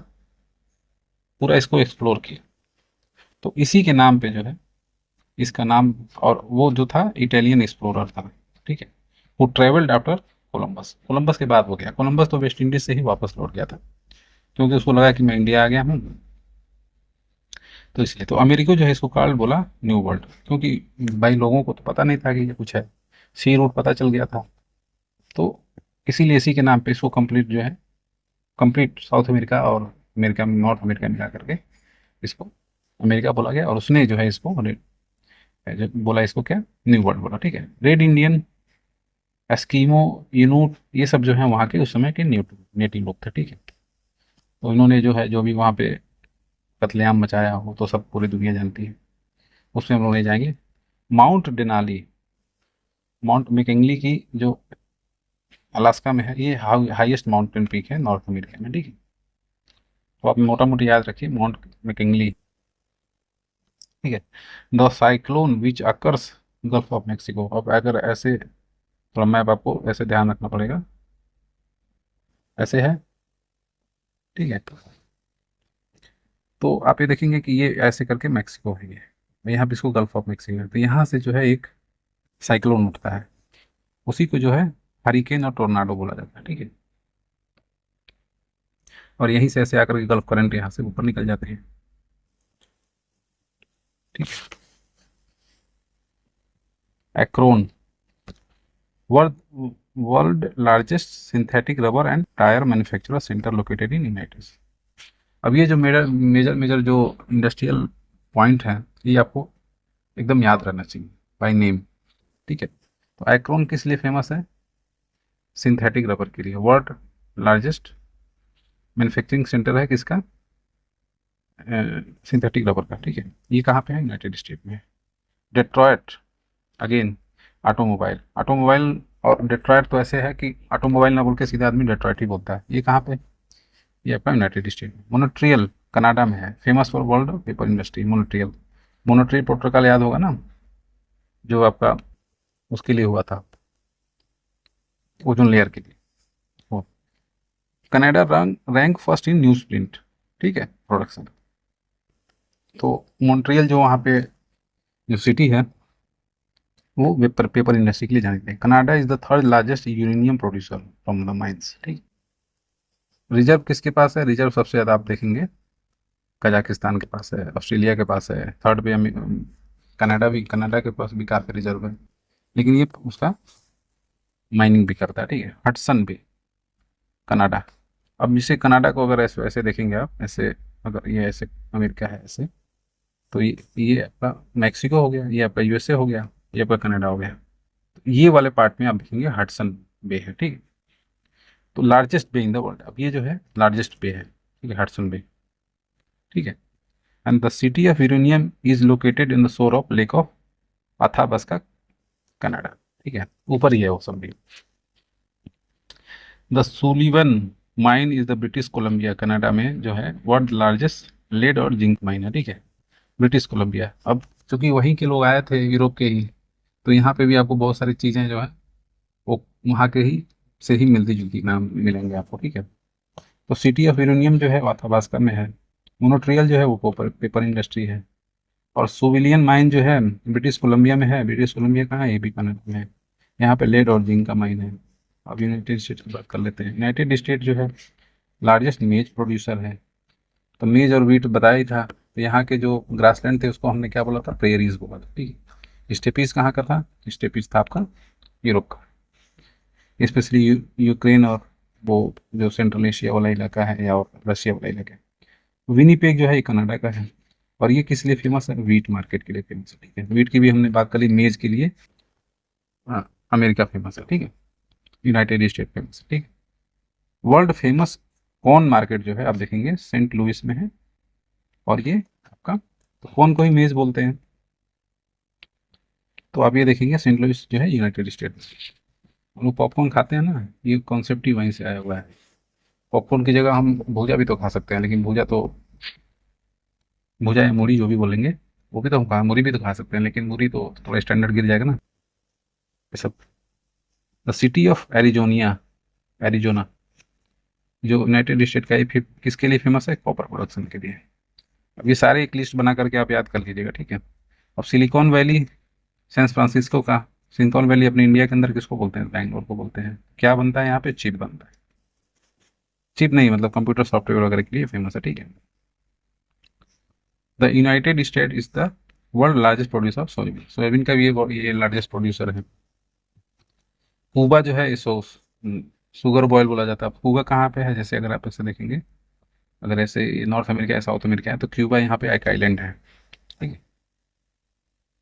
पूरा इसको एक्सप्लोर किया। तो इसी के नाम पे जो है इसका नाम, और वो जो था इटालियन एक्सप्लोरर था, ठीक है। वो ट्रेवल्ड आफ्टर कोलंबस, कोलंबस के बाद हो गया, कोलंबस तो वेस्ट इंडीज से ही वापस लौट गया था, क्योंकि उसको लगा कि मैं इंडिया आ गया हूँ, तो इसलिए तो अमेरिको जो है इसको कार्ल बोला न्यू वर्ल्ड, क्योंकि भाई लोगों को तो पता नहीं था कि ये कुछ है, सी रूट पता चल गया था, तो इसीलिए इसी के नाम पे इसको कंप्लीट जो है, कंप्लीट साउथ अमेरिका और अमेरिका में नॉर्थ अमेरिका मिला करके इसको अमेरिका बोला गया, और उसने जो है इसको बोला इसको क्या, न्यू वर्ल्ड बोला, ठीक है। रेड इंडियन, एस्कीमो, इनूट, ये सब जो है वहाँ के उस समय के नेटिव लोग थे, ठीक है। तो इन्होंने जो है जो भी वहाँ पे कत्लेआम मचाया हो तो सब पूरी दुनिया जानती है, उसमें हम लोग नहीं जाएंगे। माउंट डेनाली, माउंट मैकिंले की जो अलास्का में है, ये हाईएस्ट माउंटेन पीक है नॉर्थ अमेरिका में, ठीक है। तो आप मोटा मोटी याद रखिए माउंट मैकिंले, ठीक है। The cyclone which occurs gulf of Mexico, अब अगर ऐसे थोड़ा मैप आपको ऐसे ध्यान रखना पड़ेगा, ऐसे है, ठीक है। तो आप ये देखेंगे कि ये ऐसे करके मैक्सिको है, ये यहाँ पे इसको गल्फ ऑफ मेक्सिको है, तो यहाँ से जो है एक साइक्लोन उठता है, उसी को जो है हरिकेन और टोर्नाडो बोला जाता है, ठीक है। और यहीं से ऐसे आकर के गल्फ करंट यहाँ से ऊपर निकल जाते हैं, ठीक है। Akron, world world largest synthetic rubber and tyre manufacturer centre located in United States. अब ये जो मेजर मेजर मेजर जो इंडस्ट्रियल पॉइंट है, ये आपको एकदम याद रहना चाहिए बाय नेम, ठीक है। तो एक्रोन किस लिए फेमस है, सिंथेटिक रबर के लिए। वर्ल्ड लार्जेस्ट मैन्युफैक्चरिंग सेंटर है किसका, सिंथेटिक रबर का, ठीक है। ये कहाँ पे है, यूनाइटेड स्टेट में। डेट्रॉयट, अगेन ऑटोमोबाइल, ऑटोमोबाइल और डेट्रॉयट तो ऐसे है कि ऑटोमोबाइल ना बोल के सीधा आदमी डेट्रॉयट ही बोलता है, ये कहाँ पे, ये आपका यूनाइटेड स्टेट में। मोनोट्रियल कनाडा में है, famous for world paper industry, Montreal. Montreal protocol याद होगा ना, जो आपका उसके लिए हुआ था, ओजोन लेयर के लिए। वो Canada rank first in news print, ठीक है, प्रोडक्शन। तो मॉन्ट्रियल जो वहाँ पे जो सिटी है वो पेपर पेपर इंडस्ट्री के लिए जानी जाती है। Canada is the third largest uranium producer from the mines, ठीक। रिजर्व किसके पास है, रिजर्व सबसे ज़्यादा आप देखेंगे कजाकिस्तान के पास है, ऑस्ट्रेलिया के पास है, थर्ड पे कनाडा भी, कनाडा के पास भी काफ़ी रिजर्व है, लेकिन ये उसका माइनिंग भी करता है, ठीक है। Hudson Bay, Canada. अब जैसे कनाडा को अगर ऐसे ऐसे देखेंगे आप, ऐसे अगर ये ऐसे अमेरिका है ऐसे, तो ये आपका मैक्सिको हो गया, ये आपका यूएसए हो गया, ये आपका कनाडा हो गया। तो ये वाले पार्ट में आप देखेंगे हडसन बे है, ठीक है। तो largest bay in the world, अब ये जो है लार्जेस्ट बे है, ठीक है, हडसन बे, ठीक है। And the city of uranium is located in the shore of lake of Athabasca, Canada, ठीक है, ऊपर ही है वो सब भी। The Sullivan mine is the British Columbia, Canada में जो है वर्ल्ड लार्जेस्ट लेड और जिंक माइन है, ठीक है, ब्रिटिश कोलंबिया। अब चूंकि वहीं के लोग आए थे यूरोप के ही, तो यहाँ पे भी आपको बहुत सारी चीज़ें जो है वो वहाँ के ही से ही मिलती जुलती नाम मिलेंगे आपको, ठीक है। तो सिटी ऑफ यूरेनियम जो है वाथाबास्का में है। मोनोट्रियल जो है वो पेपर पेपर इंडस्ट्री है। और सुविलियन माइन जो है ब्रिटिश कोलंबिया में है, ब्रिटिश कोलंबिया कहाँ है, ये भी कनाडा में है, यहाँ पे लेड और जिंक का माइन है। अब यूनाइटेड स्टेट की बात कर लेते हैं। यूनाइटेड स्टेट जो है लार्जेस्ट मेज प्रोड्यूसर है, तो मेज और वीट बताया ही था। तो यहाँ के जो ग्रासलैंड थे उसको हमने क्या बोला था, प्रेयरीज बोला था, ठीक है। स्टेपीज कहाँ का था, स्टेपीज था आपका यूरोप का, स्पेशली यूक्रेन और वो जो सेंट्रल एशिया वाला इलाका है या और रशिया वाला इलाका है। विनीपेग जो है ये कनाडा का है। और ये किस लिए फेमस है? व्हीट मार्केट के लिए फेमस है, ठीक है। व्हीट की भी हमने बात कर ली, मेज के लिए अमेरिका फेमस है, ठीक है। यूनाइटेड स्टेट फेमस है, ठीक है। वर्ल्ड फेमस कॉर्न मार्केट जो है आप देखेंगे सेंट लुइस में है। और ये आपका, तो कॉर्न को ही मेज बोलते हैं, तो आप ये देखेंगे सेंट लुइस जो है यूनाइटेड स्टेट में। हम लोग पॉपकॉर्न खाते हैं ना, ये कॉन्सेप्ट ही वहीं से आया हुआ है। पॉपकॉर्न की जगह हम भुजा भी तो खा सकते हैं, लेकिन भुजा या मूढ़ी जो भी बोलेंगे, वो भी तो हम खा, मूढ़ी भी तो खा सकते हैं, लेकिन मूढ़ी तो थोड़ा स्टैंडर्ड गिर जाएगा ना, ये सब। द सिटी ऑफ एरिजोनिया, एरिजोना, जो यूनाइटेड स्टेट का, ये किसके लिए फेमस है? कॉपर प्रोडक्शन के लिए। अब ये सारे एक लिस्ट बना करके आप याद कर लीजिएगा, ठीक है। अब सिलिकॉन वैली, सैन फ्रांसिस्को का सिलिकॉन वैली अपने इंडिया के अंदर किसको बोलते हैं? बैंगलोर को बोलते हैं। क्या बनता है यहाँ पे? चिप बनता है। चिप नहीं, मतलब कंप्यूटर सॉफ्टवेयर वगैरह के लिए फेमस है, ठीक है। The United state is the world largest producer of soybean, soybean का भी ये लार्जेस्ट प्रोड्यूसर है। क्यूबा जो है इसको शुगर बॉयल बोला जाता है। अब क्यूबा कहाँ पे है? जैसे अगर आप ऐसे देखेंगे, अगर ऐसे नॉर्थ अमेरिका है, साउथ अमेरिका है, तो क्यूबा यहाँ पे एक आइलैंड है, ठीक है।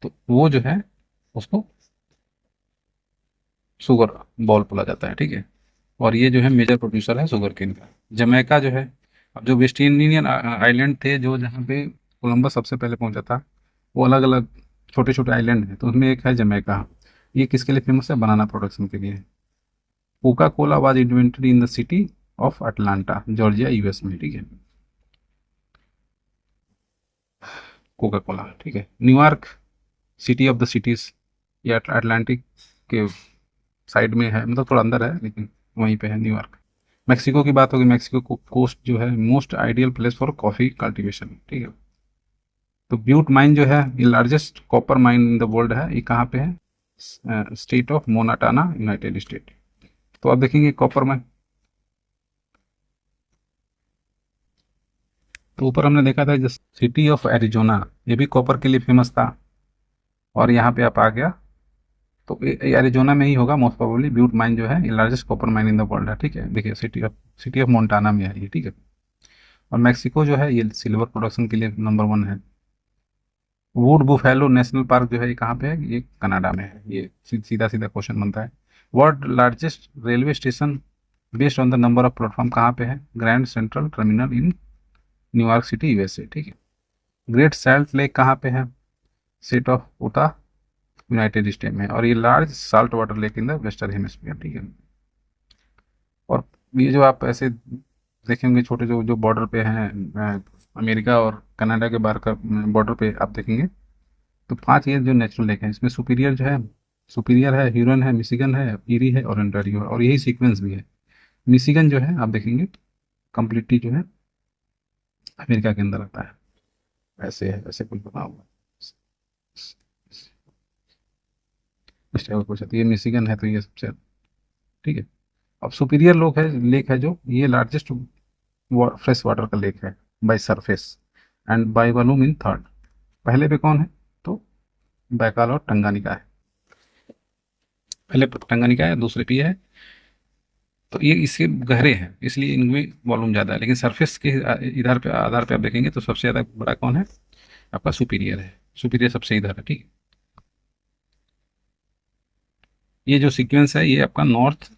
तो वो जो है उसको शुगर बॉल बोला जाता है, ठीक है। और ये जो है मेजर प्रोड्यूसर है शुगर केन का। जमैका जो है, अब जो वेस्ट इंडियन आइलैंड थे, जो जहाँ पे कोलंबस सबसे पहले पहुंचा था, वो अलग अलग छोटे छोटे आइलैंड हैं, तो उसमें एक है जमैका। ये किसके लिए फेमस है? बनाना प्रोडक्शन के लिए। Coca Cola was invented in the city of Atlanta, Georgia, US में, ठीक है। कोका कोला, ठीक है। New York, city of the cities, ये अटलांटिक के साइड में है, मतलब थोड़ा अंदर है, लेकिन वहीं पे है न्यूयॉर्क। मेक्सिको की बात होगी, मेक्सिको को कोस्ट जो है most ideal place for coffee cultivation, ठीक है। तो ब्यूट माइन जो है ये largest copper mine in the world है, ये कहाँ पे है? State of Montana, United State. तो आप देखेंगे कॉपर माइन, तो ऊपर हमने देखा था जैसे सिटी ऑफ एरिजोना, ये भी कॉपर के लिए फेमस था। और यहाँ पे आप आ गया, तो एरिजोना में ही होगा मोस्ट प्रोबेबली। ब्यूट माइन जो है ये largest copper mine in the world है, ठीक है। देखिए सिटी ऑफ मोन्टाना में है ये, ठीक है। और मैक्सिको जो है ये सिल्वर प्रोडक्शन के लिए नंबर 1 है। वुड बुफेलो नेशनल पार्क जो है ये कहाँ पे है? ये कनाडा में है। ये सीधा सीधा क्वेश्चन बनता है। World largest railway station based on the number of platform कहाँ पे है? Grand central terminal in New York city, USA, ठीक है। ग्रेट सैल्ट लेक कहाँ पे है? स्टेट ऑफ उटा, यूनाइटेड स्टेट में। और ये large salt water lake in the western hemisphere, ठीक है। और ये जो आप ऐसे देखेंगे छोटे जो जो बॉर्डर पे हैं, अमेरिका और कनाडा के बाहर का बॉर्डर पे आप देखेंगे, तो 5 ये जो नेचुरल लेक हैं, इसमें सुपीरियर जो है, सुपीरियर है, ह्यूरन है, मिशिगन है, ईरी है और ओंटारियो है, और यही सीक्वेंस भी है। मिशिगन जो है आप देखेंगे कंप्लीटली जो है अमेरिका के अंदर आता है, ऐसे है, ऐसे कुछ बना हुआ है इस टाइप का कुछ है। तो ये मिशिगन है, तो ये सबसे, ठीक है। अब सुपीरियर लेक है जो ये लार्जेस्ट फ्रेश वाटर का लेक है by surface and by volume in third. पहले पे कौन है? तो बैकाल और टंगानिका है। पहले टंगानिका है, दूसरे पे है। तो ये इसके गहरे हैं, इसलिए इनमें वॉल्यूम ज़्यादा है, लेकिन सरफेस के इधर पे आधार पे आप देखेंगे तो सबसे ज़्यादा बड़ा कौन है? आपका सुपीरियर है। सुपीरियर सबसे इधर है, ठीक है। ये जो सीक्वेंस है ये आपका नॉर्थ,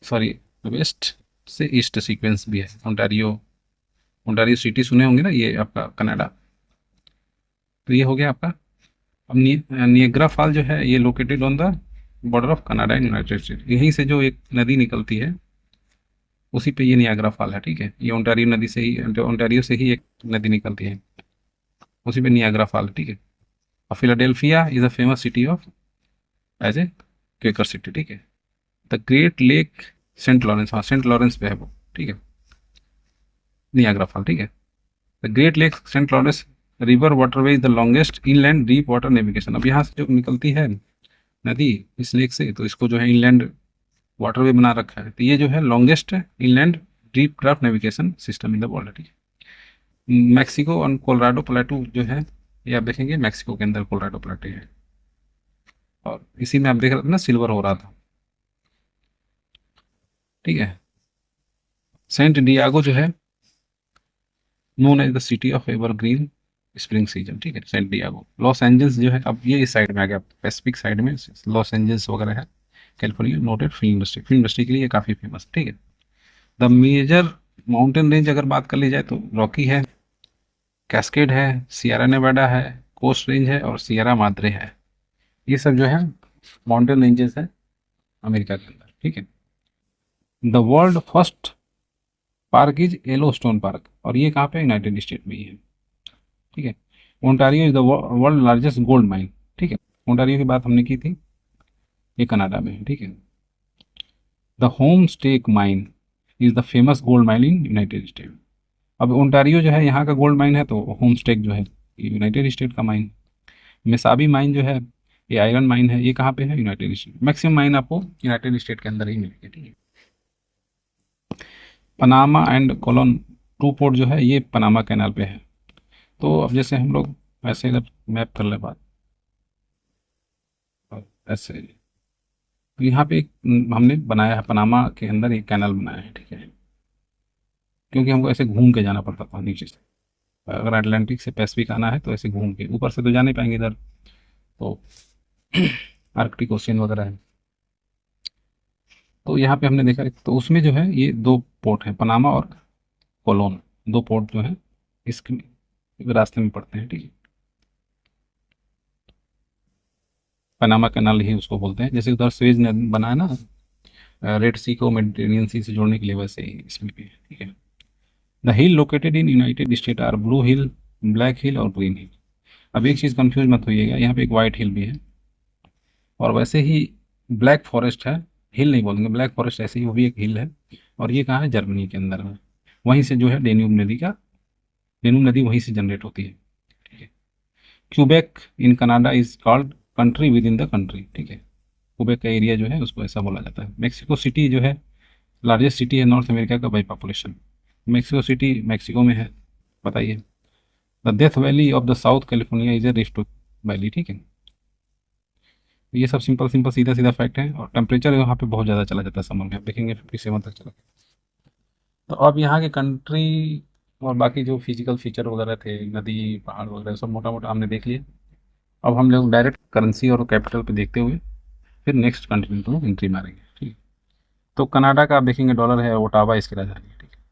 सॉरी, वेस्ट से ईस्ट सीक्वेंस भी है। ओंटारियो, ओंटारियो सिटी सुने होंगे ना, ये आपका कनाडा। तो ये हो गया आपका। अब नियग्रा फॉल जो है ये located on the border of Canada and United state. यहीं से जो एक नदी निकलती है उसी पे ये नियाग्रा फॉल है, ठीक है। ये ओंटारियो नदी से ही, ओंटारियो से ही एक नदी निकलती है, उसी पे नियाग्रा फॉल है, ठीक है। और Philadelphia is a famous city of as a Quaker city, ठीक है। The Great Lake Saint Lawrence, हाँ सेंट लॉरेंस पे है वो, ठीक है, नियाग्रा फॉल, ठीक है। The Great Lake Saint Lawrence river waterway is the longest inland deep water navigation. अब यहाँ से जो निकलती है नदी इस लेक से, तो इसको जो है इनलैंड वाटरवे बना रखा है। तो ये जो है longest inland deep craft navigation system in the world, ठीक है। मैक्सिको और कोलोराडो प्लेटू जो है ये आप देखेंगे मैक्सिको के अंदर कोलोराडो प्लेटू है। और इसी में आप देख रहे थे ना सिल्वर हो रहा था, ठीक है। सेंट डियागो जो है known as the city of evergreen spring season, ठीक है, सैन डियागो। लॉस एंजल्स जो है, अब ये इस साइड में आ गया, पैसिफिक साइड में लॉस एंजल्स वगैरह है। कैलिफोर्निया नोटेड फिल्म इंडस्ट्री के लिए काफ़ी फेमस, ठीक है। द मेजर माउंटेन रेंज अगर बात कर ली जाए तो रॉकी है, कैस्केड है, सियरा नेवाडा है, कोस्ट रेंज है और सियरा माद्रे है। ये सब जो है माउंटेन रेंजेस है अमेरिका के अंदर, ठीक है। The world first park is Yellowstone park, और ये कहाँ पे, यूनाइटेड स्टेट में ही है, ठीक है। Ontario is the world largest gold mine, ठीक है। ओंटारियो की बात हमने की थी, ये कनाडा में है, ठीक है। The Homestake mine is the famous gold mine in United State. अब ओंटारियो जो है यहाँ का गोल्ड माइन है, तो होम स्टेक जो है ये यूनाइटेड स्टेट का माइन। मिसाबी माइन जो है ये आयरन माइन है, ये कहाँ पे है, यूनाइटेड स्टेट। मैक्सिमम माइन आपको यूनाइटेड स्टेट के अंदर ही मिलेंगे, ठीक है। Panama and Colon to port जो है ये पनामा कैनाल पे है। तो अब जैसे हम लोग ऐसे इधर मैप कर ले बात, और ऐसे तो यहाँ पे एक हमने बनाया है, पनामा के अंदर एक कैनाल बनाया है, ठीक है। क्योंकि हमको ऐसे घूम के जाना पड़ता था नीचे से, अगर अटलांटिक से पैसिफिक आना है तो ऐसे घूम के, ऊपर से तो जा नहीं पाएंगे इधर, तो आर्कटिक ओशियन वगैरह है। तो यहाँ पे हमने देखा, तो उसमें जो है ये दो पोर्ट हैं, पनामा और कोलोन, दो पोर्ट जो है इसके रास्ते में पड़ते हैं, ठीक है। पनामा कैनाल ही उसको बोलते हैं, जैसे उधर स्वेज ने बनाया ना रेड सी को मेडिटेरियन सी से जोड़ने के लिए, वैसे ही इसमें भी है, ठीक है। The hill located in United State are blue hill, black hill और ग्रीन हिल। अब एक चीज़ कंफ्यूज मत होइएगा, यहाँ पे एक वाइट हिल भी है, और वैसे ही ब्लैक फॉरेस्ट है, हिल नहीं बोलेंगे, ब्लैक फॉरेस्ट ऐसे ही वो भी एक हिल है। और ये कहाँ है, जर्मनी के अंदर में, वहीं से जो है डेन्यूब नदी का, डेन्यूब नदी वहीं से जनरेट होती है, ठीक है। Quebec in Canada is called country with in the country, ठीक है। क्यूबेक का एरिया जो है उसको ऐसा बोला जाता है। मेक्सिको सिटी जो है लार्जेस्ट सिटी है नॉर्थ अमेरिका का by population. Mexico city Mexico में है, बताइए। The death valley of the south California is a rift valley, ठीक है। ये सब सिंपल सिंपल सीधा सीधा फैक्ट है। और टेम्परेचर यहाँ पे बहुत ज़्यादा चला जाता है समर में, आप देखेंगे 57 तक चला। तो अब यहाँ के कंट्री और बाकी जो फिजिकल फीचर वगैरह थे, नदी पहाड़ वगैरह सब मोटा मोटा हमने देख लिया। अब हम लोग डायरेक्ट करेंसी और कैपिटल पे देखते हुए फिर नेक्स्ट कंट्री को एंट्री मारेंगे, ठीक है। तो कनाडा का आप देखेंगे डॉलर है, ओटावा इसकी राजधानी है, ठीक है।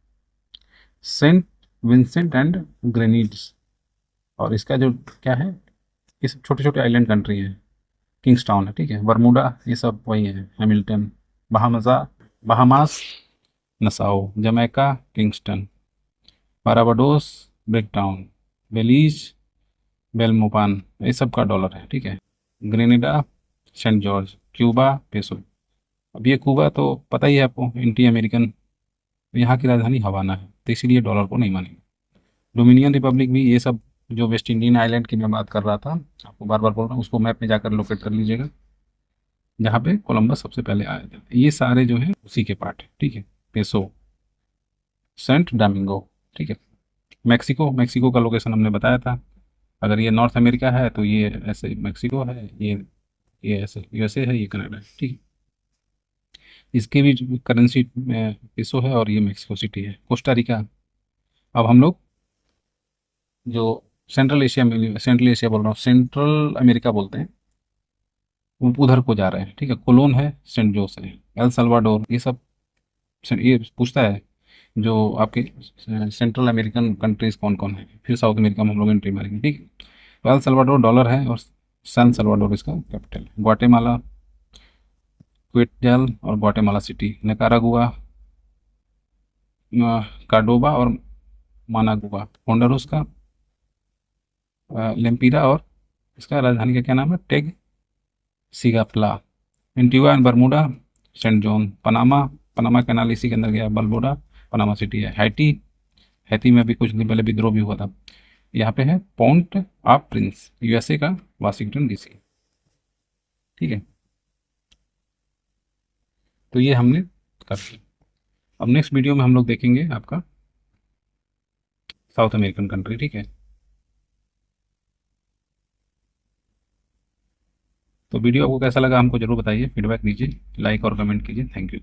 सेंट विंसेंट एंड ग्रेनिड्स, और इसका जो क्या है, इस छोटे छोटे आइलैंड कंट्री है, किंग्स टाउन है, ठीक है। बरमूडा ये सब वही है, हैमिल्टन, बहामजा, Bahamas, Nassau, Jamaica, Kingston, Barbados, Bridgetown, Belize, Belmopan, ये सब का डॉलर है, ठीक है। Grenada, Saint George, Cuba, peso. अब ये क्यूबा तो पता ही है आपको, एंटी अमेरिकन, यहाँ की राजधानी हवाना है, तो इसीलिए डॉलर को नहीं मानेंगे। डोमिनियन रिपब्लिक भी, ये सब जो वेस्ट इंडियन आइलैंड की मैं बात कर रहा था, आपको बार बार बोल रहा हूँ, उसको मैप में जाकर लोकेट कर लीजिएगा, जहाँ पे कोलंबस सबसे पहले आए थे। ये सारे जो है उसी के पार्ट है, ठीक है। पेसो, सेंट डोमिंगो, ठीक है। मैक्सिको, मैक्सिको का लोकेशन हमने बताया था। अगर ये नॉर्थ अमेरिका है तो ये ऐसे मैक्सिको है, ये ऐसे यूएसए है, ये कनाडा है, ठीक है। इसके भी करेंसी पेसो है, और ये मैक्सिको सिटी है। कोस्टा रिका, अब हम लोग जो सेंट्रल एशिया बोल रहा हूँ, सेंट्रल अमेरिका बोलते हैं, उधर को जा रहे हैं, ठीक है। कोलोन है, सेंट जोस है, एल सल्वाडोर, ये सब ये पूछता है जो आपके सेंट्रल अमेरिकन कंट्रीज कौन कौन है, फिर साउथ अमेरिका में हम लोग एंट्री मारेंगे, ठीक है। तो एल सल्वाडोर डॉलर है, और सैन सल्वाडोर इसका कैपिटल है। ग्वाटेमाला, क्विटजल और ग्वाटेमाला सिटी, निकारागुआ, कार्डोबा और मानागुआ, होंडुरास का लेम्पिरा, और इसका राजधानी का क्या नाम है, Tegucigalpa. Antigua and Bermuda, Saint John, Panama, Panama canal इसी के अंदर गया, बलबोडा पनामा सिटी है। हैती, हैती में भी कुछ दिन पहले विद्रोह भी हुआ था। यहाँ पे है पॉन्ट ऑफ प्रिंस, यूएसए का वाशिंगटन डीसी, ठीक है। तो ये हमने कर लिया। अब नेक्स्ट वीडियो में हम लोग देखेंगे आपका साउथ अमेरिकन कंट्री, ठीक है। तो वीडियो आपको कैसा लगा हमको जरूर बताइए, फीडबैक दीजिए, लाइक और कमेंट कीजिए। Thank you.